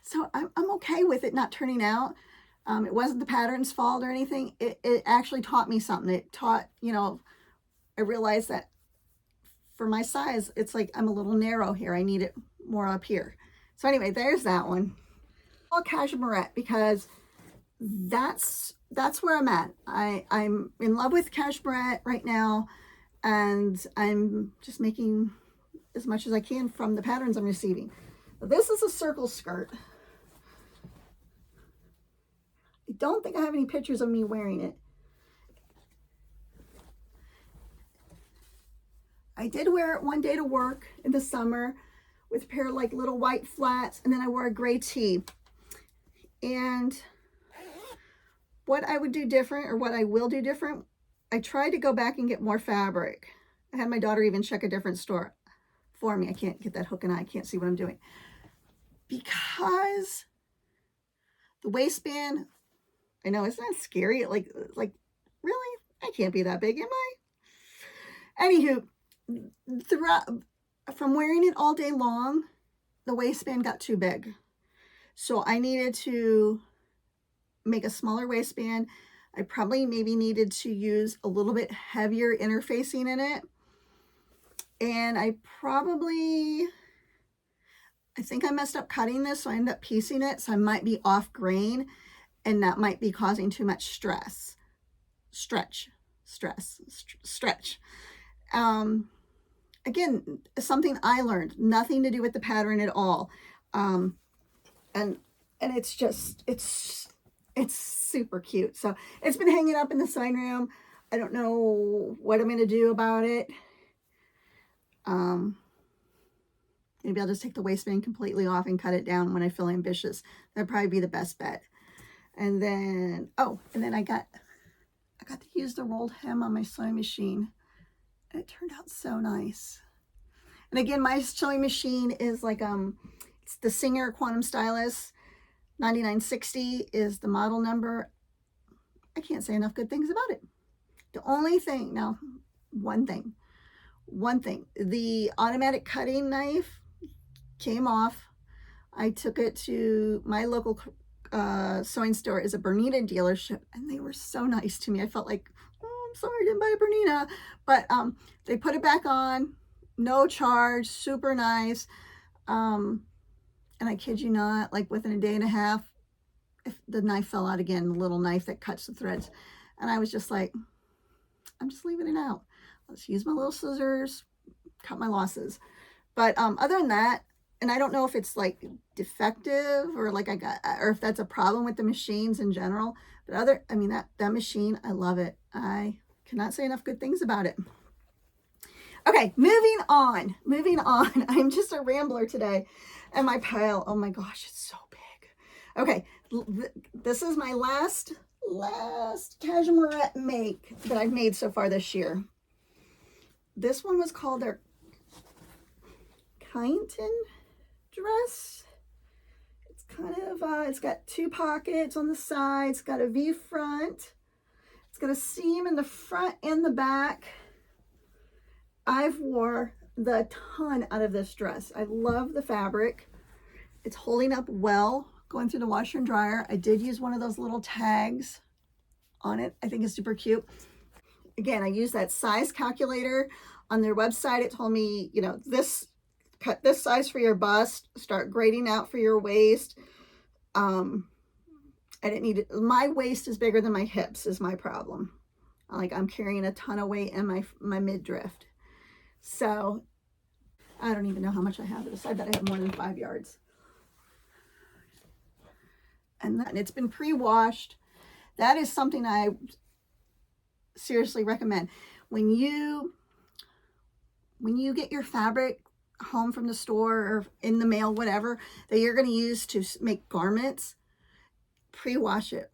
so I'm okay with it not turning out. It wasn't the pattern's fault or anything. It actually taught me something. It taught, you know, I realized that for my size, it's like I'm a little narrow here. I need it more up here. So anyway, there's that one. All cashmere, because that's where I'm at. I'm in love with cashmere right now, and I'm just making as much as I can from the patterns I'm receiving. This is a circle skirt. I don't think I have any pictures of me wearing it. I did wear it one day to work in the summer with a pair of like little white flats, and then I wore a gray tee. And what I would do different, or what I will do different, I tried to go back and get more fabric. I had my daughter even check a different store for me. I can't get that hook and eye. I can't see what I'm doing. Because the waistband, I know, isn't that scary? Like, really? I can't be that big, am I? Anywho, from wearing it all day long, the waistband got too big. So I needed to make a smaller waistband. I probably maybe needed to use a little bit heavier interfacing in it. And I think I messed up cutting this, so I ended up piecing it. So I might be off grain, and that might be causing too much stretch. Again, something I learned, nothing to do with the pattern at all. And it's just, it's super cute. So it's been hanging up in the sewing room. I don't know what I'm going to do about it. Maybe I'll just take the waistband completely off and cut it down when I feel ambitious. That'd probably be the best bet. And then, I got to use the rolled hem on my sewing machine. And it turned out so nice. And again, my sewing machine is like, it's the Singer Quantum Stylus. 9960 is the model number. I can't say enough good things about it. The only thing, now, one thing, the automatic cutting knife came off. I took it to my local sewing store, is a Bernina dealership, and they were so nice to me. I felt like, oh, I'm sorry I didn't buy a Bernina, but they put it back on, no charge, super nice. And I kid you not, like within a day and a half, the knife fell out again, the little knife that cuts the threads. And I was just like, I'm just leaving it out. Let's use my little scissors, cut my losses. But other than that, and I don't know if it's like defective or like or if that's a problem with the machines in general, but I mean, that machine, I love it. I cannot say enough good things about it. Okay, moving on. I'm just a rambler today. And my pile, oh my gosh, it's so big. Okay, this is my last cashmere make that I've made so far this year. This one was called their Chive Dress. It's kind of, it's got 2 pockets on the sides. It's got a V front. It's got a seam in the front and the back. I've wore the ton out of this dress. I love the fabric. It's holding up well, going through the washer and dryer. I did use one of those little tags on it. I think it's super cute. Again, I used that size calculator on their website. It told me, you know, cut this size for your bust, start grading out for your waist. I didn't need it. My waist is bigger than my hips is my problem. Like, I'm carrying a ton of weight in my midriff. So I don't even know how much I have this. I bet I have more than 5 yards. And it's been pre-washed. That is something I seriously recommend. When you get your fabric home from the store or in the mail, whatever, that you're going to use to make garments, pre-wash it.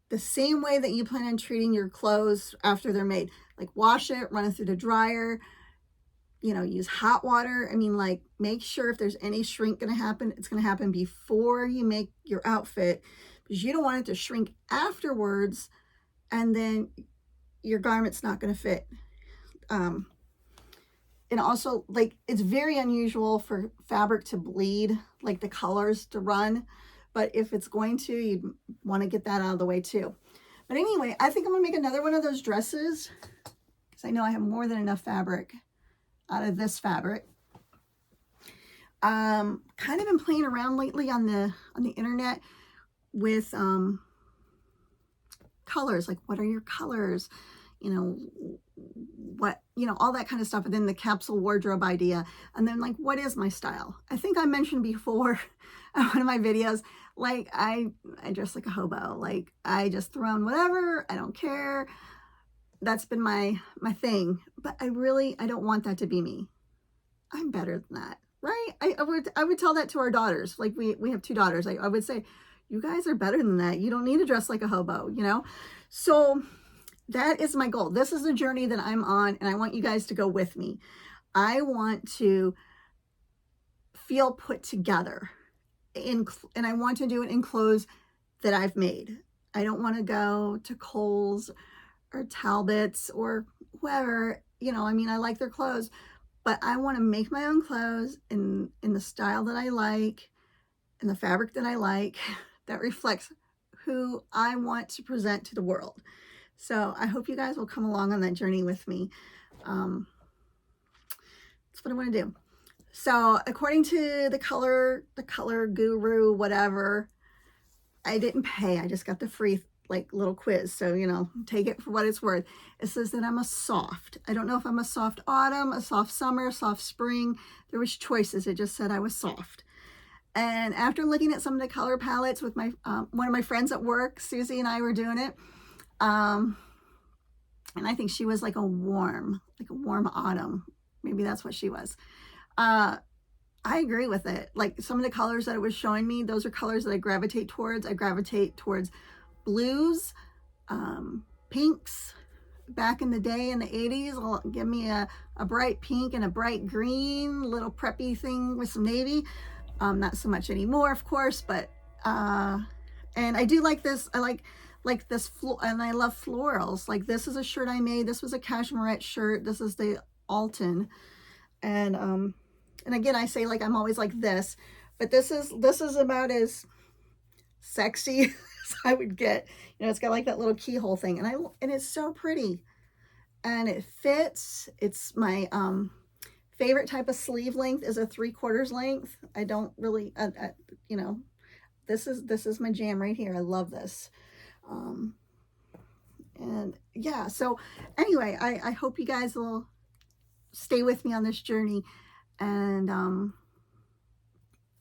The same way that you plan on treating your clothes after they're made. Like, wash it, run it through the dryer, you know, use hot water. I mean, like, make sure if there's any shrink going to happen, it's going to happen before you make your outfit, because you don't want it to shrink afterwards and then your garment's not going to fit. And also, like, it's very unusual for fabric to bleed, like the colors to run. But if it's going to, you'd want to get that out of the way too. But anyway, I think I'm going to make another one of those dresses because I know I have more than enough fabric out of this fabric. Kind of been playing around lately on the internet with colors. Like, what are your colors? You know, what, you know, all that kind of stuff. And then the capsule wardrobe idea. And then, like, what is my style? I think I mentioned before in one of my videos, like, I dress like a hobo. Like, I just throw on whatever. I don't care. That's been my thing. But I don't want that to be me. I'm better than that, right? I would tell that to our daughters. Like, we have 2 daughters. I would say, you guys are better than that. You don't need to dress like a hobo, you know? So that is my goal. This is a journey that I'm on, and I want you guys to go with me. I want to feel put together, and I want to do it in clothes that I've made. I don't want to go to Kohl's or Talbot's or whoever, you know, I mean, I like their clothes, but I want to make my own clothes in the style that I like, and the fabric that I like, that reflects who I want to present to the world. So I hope you guys will come along on that journey with me. That's what I want to do. So according to the color guru, whatever, I didn't pay. I just got the free, like, little quiz. So, you know, take it for what it's worth. It says that I'm a soft. I don't know if I'm a soft autumn, a soft summer, a soft spring. There was choices. It just said I was soft. And after looking at some of the color palettes with my one of my friends at work, Susie and I were doing it. And I think she was like a warm autumn. Maybe that's what she was. I agree with it. Like, some of the colors that it was showing me, those are colors that I gravitate towards. I gravitate towards blues, pinks. Back in the day in the 80s, give me a bright pink and a bright green, little preppy thing with some navy. Not so much anymore, of course, but and I do like this. I like this and I love florals. Like, this is a shirt I made. This was a cashmere shirt. This is the Alton, and again, I say, like, I'm always like this, but this is about as sexy as I would get. You know, it's got like that little keyhole thing, and it's so pretty, and it fits. It's my favorite type of sleeve length is a 3/4 length. I don't really, you know, this is my jam right here. I love this. And yeah, so anyway, I hope you guys will stay with me on this journey. And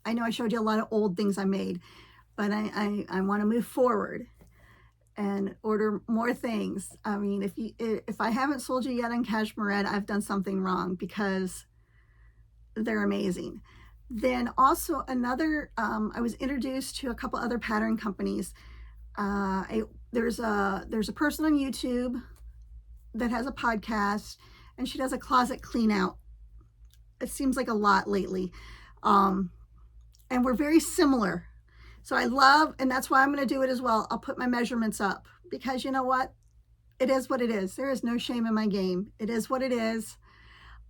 I know I showed you a lot of old things I made, but I want to move forward and order more things. I mean, if I haven't sold you yet on Cashmere Red, I've done something wrong, because they're amazing. Then also another, I was introduced to a couple other pattern companies. There's a person on YouTube that has a podcast, and she does a closet clean out. It seems like a lot lately. And we're very similar. So I love, and that's why I'm going to do it as well. I'll put my measurements up, because you know what? It is what it is. There is no shame in my game. It is what it is.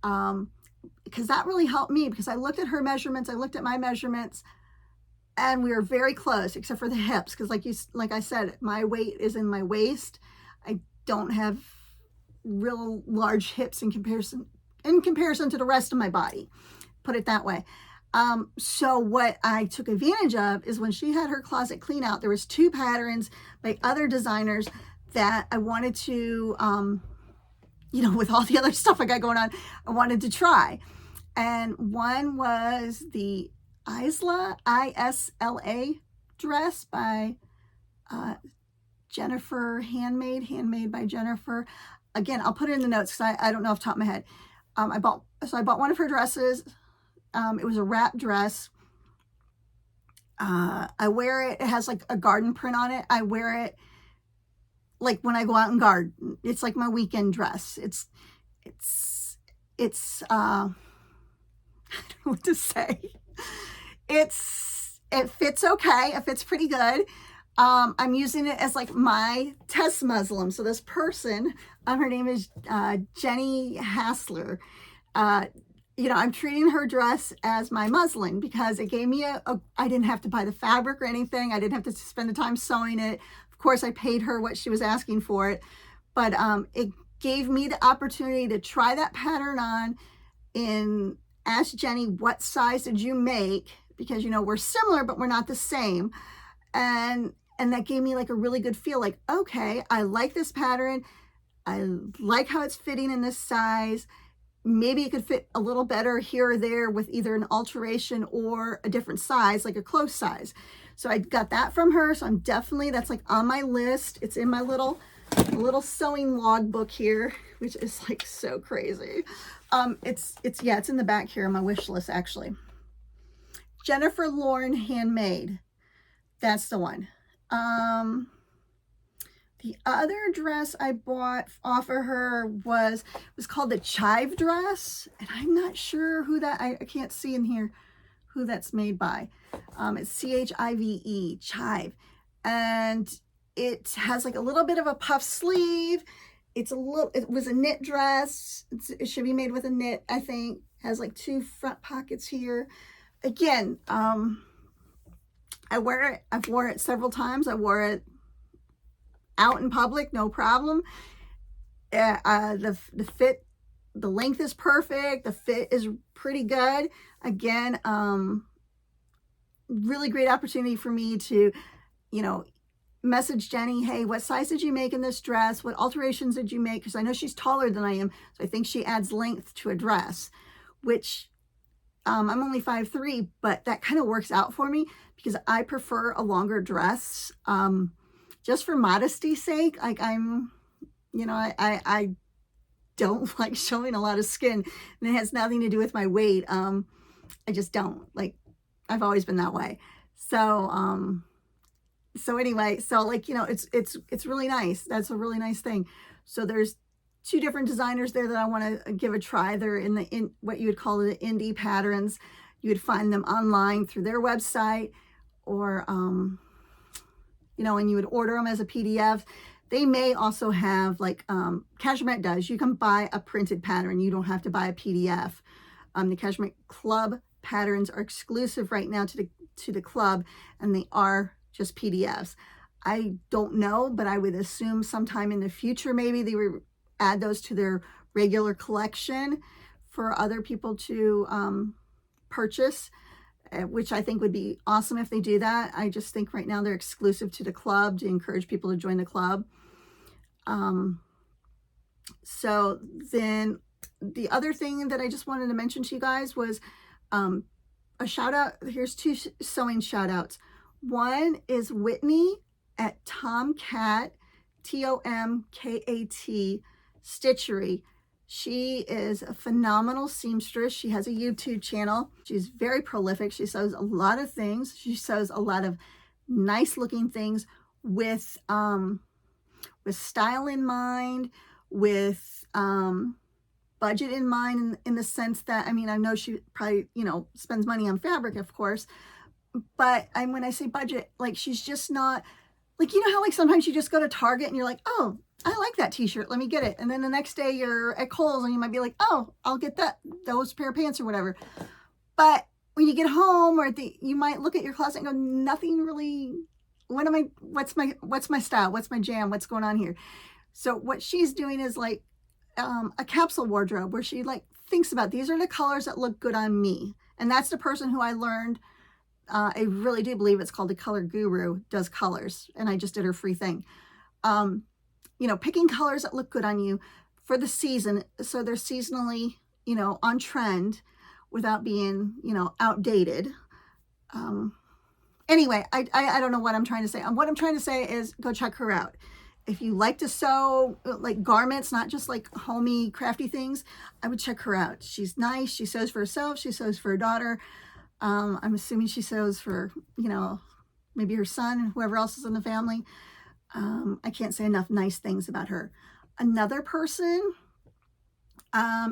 Because that really helped me, because I looked at her measurements, I looked at my measurements, and we were very close, except for the hips. Because like I said, my weight is in my waist. I don't have real large hips in comparison to the rest of my body. Put it that way. So what I took advantage of is when she had her closet clean out, there was 2 patterns by other designers that I wanted to, with all the other stuff I got going on, I wanted to try. And one was the Isla dress by Jennifer, handmade by Jennifer. Again, I'll put it in the notes because I don't know off the top of my head. I bought one of her dresses. It was a wrap dress. I wear it. It has like a garden print on it. I wear it like when I go out and garden. It's like my weekend dress. It's I don't know what to say. It fits okay. It fits pretty good. I'm using it as like my test muslin. So this person, her name is Jenny Hassler. I'm treating her dress as my muslin, because it gave me I didn't have to buy the fabric or anything. I didn't have to spend the time sewing it. Of course, I paid her what she was asking for it, but it gave me the opportunity to try that pattern on and ask Jenny, what size did you make? Because, we're similar, but we're not the same. And that gave me like a really good feel, like, okay, I like this pattern. I like how it's fitting in this size. Maybe it could fit a little better here or there with either an alteration or a different size, like a close size. So I got that from her. So that's like on my list. It's in my little sewing log book here, which is like so crazy. It's in the back here on my wish list, actually. Jennifer Lauren Handmade. That's the one. The other dress I bought off of her was called the Chive Dress, and I'm not sure who that, I can't see in here who that's made by. It's CHIVE, Chive, and it has like a little bit of a puff sleeve. It was a knit dress. It should be made with a knit, I think. Has like 2 front pockets here. Again, I wear it. I've worn it several times. I wore it out in public, no problem. The fit, the length is perfect. The fit is pretty good. Again, really great opportunity for me to, message Jenny, hey, what size did you make in this dress? What alterations did you make? Because I know she's taller than I am, so I think she adds length to a dress, which I'm only 5'3", but that kind of works out for me because I prefer a longer dress. Just for modesty's sake, like I don't like showing a lot of skin, and it has nothing to do with my weight. I just don't like. I've always been that way. So anyway, it's really nice. That's a really nice thing. So there's 2 different designers there that I want to give a try. They're in what you would call the indie patterns. You would find them online through their website, or and you would order them as a PDF. They may also have, like Cashmere does, you can buy a printed pattern. You don't have to buy a PDF. The Cashmere Club patterns are exclusive right now to the club, and they are just PDFs. I don't know, but I would assume sometime in the future, maybe they would add those to their regular collection for other people to purchase. which I think would be awesome if they do that. I just think right now they're exclusive to the club to encourage people to join the club. So then the other thing that I just wanted to mention to you guys was a shout out. Here's 2 sewing shout outs. One is Whitney at Tomcat, Tomkat Stitchery. She is a phenomenal seamstress. She has a YouTube channel. She's very prolific. She sews a lot of things. She sews a lot of nice looking things with style in mind, with budget in mind, in the sense that, I mean, I know she probably, you know, spends money on fabric, of course, but when I say budget, like, she's just not, like, you know how like sometimes you just go to Target and you're like, oh, I like that t-shirt, let me get it. And then the next day you're at Kohl's and you might be like, oh, I'll get those pair of pants or whatever. But when you get home, or you might look at your closet and go, nothing really, what's my style? What's my jam? What's going on here? So what she's doing is like a capsule wardrobe, where she like thinks about, these are the colors that look good on me. And that's the person who I learned, I really do believe it's called the Color Guru, does colors. And I just did her free thing. You know, picking colors that look good on you for the season, so they're seasonally, you know, on trend without being, you know, outdated. Anyway, I don't know what I'm trying to say. What I'm trying to say is go check her out. If you like to sew like garments, not just like homey, crafty things, I would check her out. She's nice. She sews for herself. She sews for her daughter. I'm assuming she sews for, you know, maybe her son and whoever else is in the family. I can't say enough nice things about her. Another person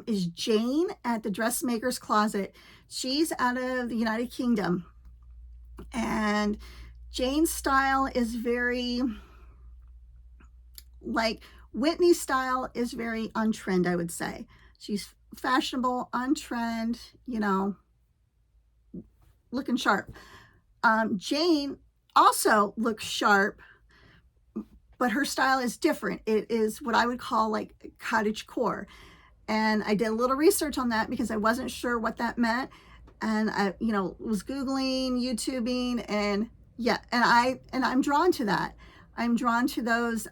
is Jane at the Dressmaker's Closet. She's out of the United Kingdom. And Jane's style is very, like, Whitney's style is very on trend, I would say. She's fashionable, on trend, you know, looking sharp. Jane also looks sharp, but her style is different. It is what I would call like cottage core. And I did a little research on that because I wasn't sure what that meant. And I, you know, was Googling, YouTubing, and yeah, and I'm drawn to that. I'm drawn to those,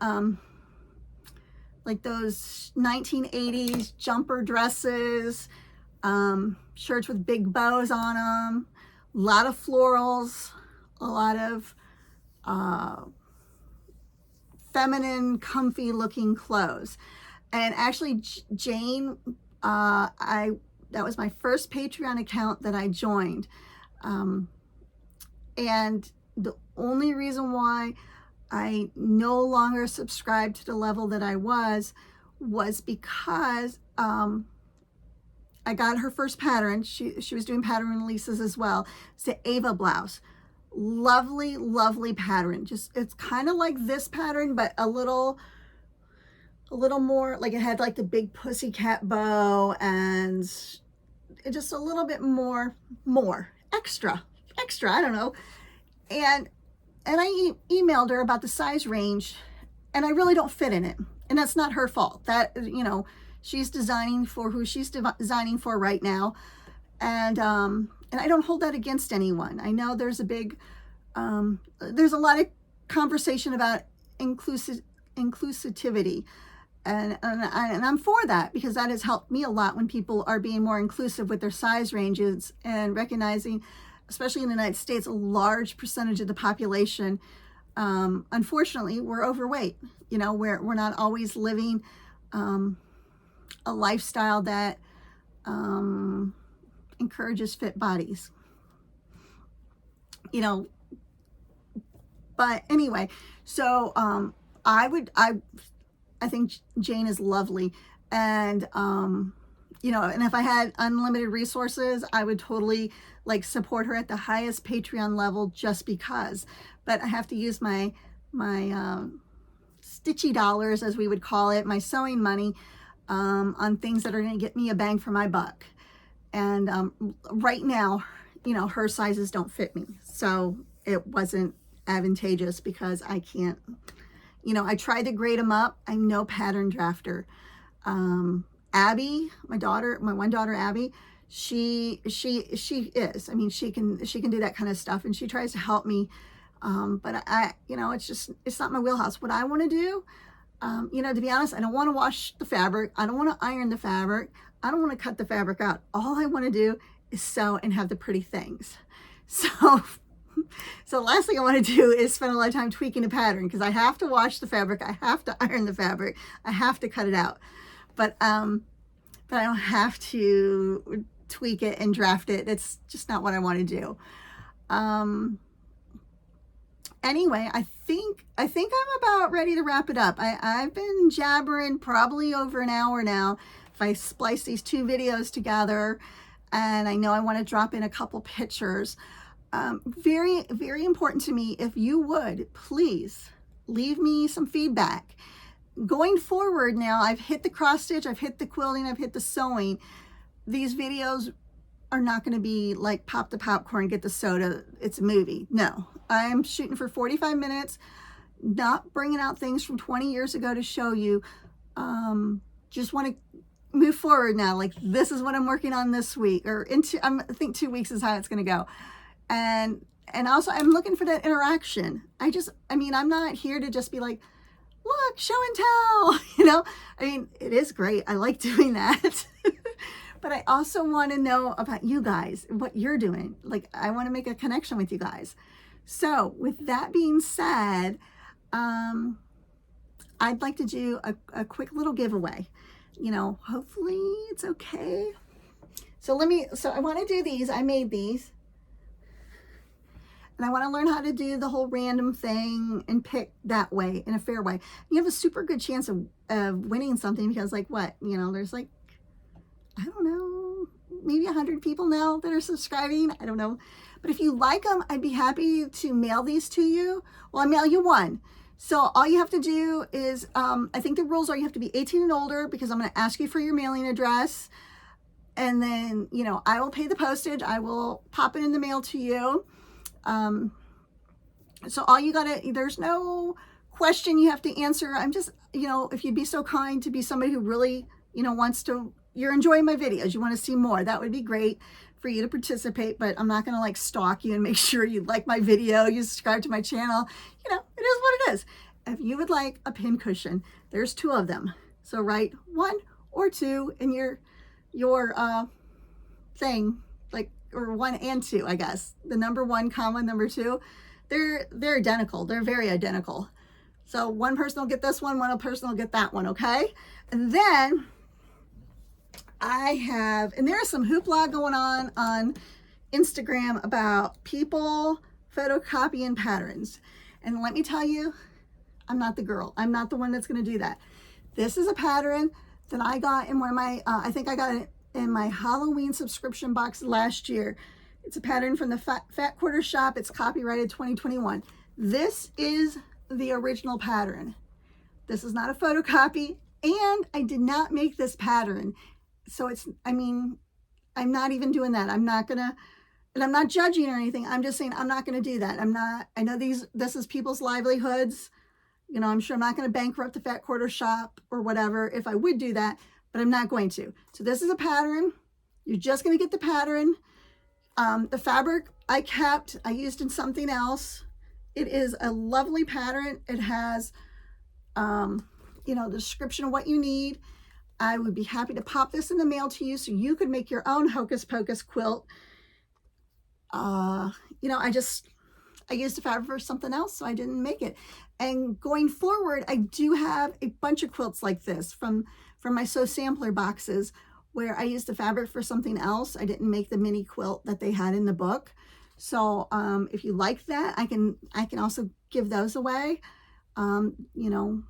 like those 1980s jumper dresses, shirts with big bows on them, a lot of florals, a lot of feminine, comfy looking clothes. And actually, Jane, that was my first Patreon account that I joined. And the only reason why I no longer subscribed to the level that I was because I got her first pattern. She was doing pattern releases as well. It's the Ava blouse. Lovely, lovely pattern. Just, it's kind of like this pattern, but a little more, like it had like the big pussycat bow and it just a little bit more extra, I don't know. And I emailed her about the size range, and I really don't fit in it. And that's not her fault. That, you know, she's designing for who she's designing for right now. And I don't hold that against anyone. I know there's a big, there's a lot of conversation about inclusivity. And I'm for that, because that has helped me a lot when people are being more inclusive with their size ranges and recognizing, especially in the United States, a large percentage of the population, unfortunately, we're overweight. You know, we're not always living a lifestyle that encourages fit bodies. You know, but anyway, so I think Jane is lovely. And, you know, and if I had unlimited resources, I would totally like support her at the highest Patreon level just because. But I have to use my stitchy dollars, as we would call it, my sewing money, on things that are going to get me a bang for my buck. And right now, you know, her sizes don't fit me. So it wasn't advantageous because I can't. You know, I tried to grade them up. I'm no pattern drafter. Abby, my one daughter, Abby, she is. I mean, she can do that kind of stuff, and she tries to help me. But you know, it's not my wheelhouse. What I want to do, you know, to be honest, I don't want to wash the fabric. I don't want to iron the fabric. I don't want to cut the fabric out. All I want to do is sew and have the pretty things. So, so the last thing I want to do is spend a lot of time tweaking a pattern, because I have to wash the fabric. I have to iron the fabric. I have to cut it out. But I don't have to tweak it and draft it. It's just not what I want to do. Anyway, I think I'm about ready to wrap it up. I've been jabbering probably over an hour now. If I splice these two videos together, and I know I want to drop in a couple pictures. Very, very important to me. If you would, please leave me some feedback. Going forward now, I've hit the cross stitch, I've hit the quilting, I've hit the sewing. These videos are not going to be like pop the popcorn, get the soda, it's a movie. No, I'm shooting for 45 minutes, not bringing out things from 20 years ago to show you. Just want to move forward now. Like, this is what I'm working on this week, or I think 2 weeks is how it's going to go. And also I'm looking for that interaction. I mean, I'm not here to just be like, look, show and tell, you know. I mean, it is great. I like doing that. But I also want to know about you guys, what you're doing. Like, I want to make a connection with you guys. So with that being said, I'd like to do a quick little giveaway. You know, hopefully it's okay. So I want to do these. I made these. And I want to learn how to do the whole random thing and pick that way, in a fair way. You have a super good chance of winning something, because like what? You know, there's like, I don't know, maybe 100 people now that are subscribing. I don't know. But if you like them, I'd be happy to mail these to you. Well, I'll mail you one. So all you have to do is, I think the rules are you have to be 18 and older, because I'm going to ask you for your mailing address. And then, you know, I will pay the postage. I will pop it in the mail to you. So all you gotta, there's no question you have to answer. I'm just, you know, if you'd be so kind to be somebody who really, you know, you're enjoying my videos, you want to see more, that would be great for you to participate. But I'm not going to like stalk you and make sure you like my video, you subscribe to my channel. You know, it is what it is. If you would like a pin cushion, there's 2 of them. So write 1 or 2 in your thing, like, or 1 and 2, I guess. The number 1, comma, number 2. They're identical. They're very identical. So one person will get this one person will get that one, okay? And then and there's some hoopla going on Instagram about people photocopying patterns. And let me tell you, I'm not the girl. I'm not the one that's going to do that. This is a pattern that I got in one of my, I think I got it in my Halloween subscription box last year. It's a pattern from the Fat Quarter Shop. It's copyrighted 2021. This is the original pattern. This is not a photocopy, and I did not make this pattern. So it's, I mean, I'm not even doing that. I'm not gonna, and I'm not judging or anything. I'm just saying I'm not gonna do that. I know this is people's livelihoods. You know, I'm sure I'm not gonna bankrupt the Fat Quarter Shop or whatever if I would do that, but I'm not going to. So this is a pattern. You're just gonna get the pattern. The fabric I used in something else. It is a lovely pattern. It has, you know, the description of what you need. I would be happy to pop this in the mail to you so you could make your own Hocus Pocus quilt. You know, I used the fabric for something else, so I didn't make it. And going forward, I do have a bunch of quilts like this from my Sew Sampler boxes, where I used the fabric for something else. I didn't make the mini quilt that they had in the book. So if you like that, I can also give those away. You know,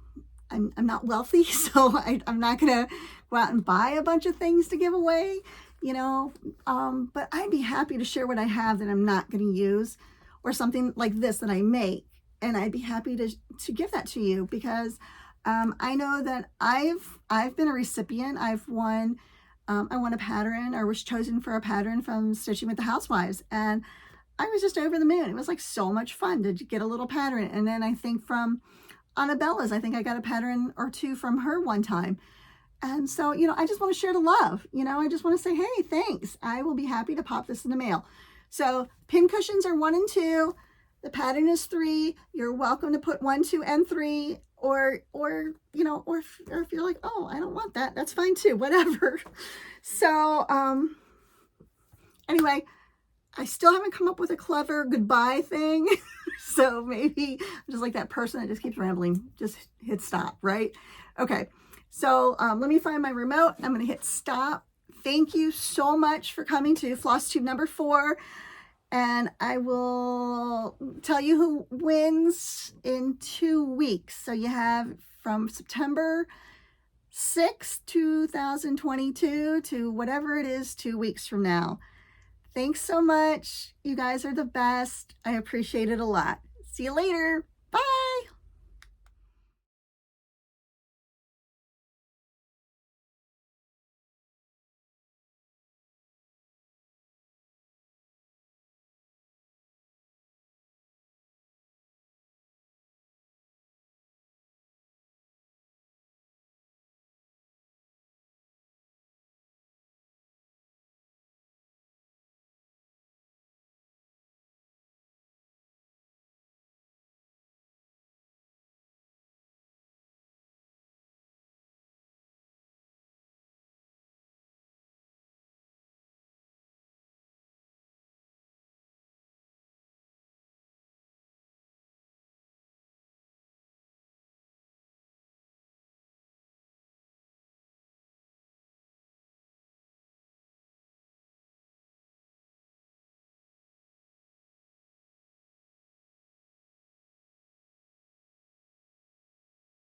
I'm not wealthy, so I'm not gonna go out and buy a bunch of things to give away, you know, but I'd be happy to share what I have that I'm not gonna use, or something like this that I make, and I'd be happy to give that to you, because I know that I've been a recipient. I've won. I won a pattern, or was chosen for a pattern from Stitching with the Housewives, and I was just over the moon. It was like so much fun to get a little pattern. And then I think from Annabella's, I think I got a pattern or 2 from her one time. And so, you know, I just want to share the love. You know, I just want to say, hey, thanks. I will be happy to pop this in the mail. So pin cushions are 1 and 2. The pattern is 3. You're welcome to put 1, 2, and 3. Or you know, or if you're like, oh, I don't want that, that's fine too, whatever. So anyway, I still haven't come up with a clever goodbye thing. So maybe I'm just like that person that just keeps rambling. Just hit stop, right? Okay. So let me find my remote. I'm going to hit stop. Thank you so much for coming to Flosstube number 4. And I will tell you who wins in 2 weeks. So you have from September 6th, 2022 to whatever it is 2 weeks from now. Thanks so much. You guys are the best. I appreciate it a lot. See you later.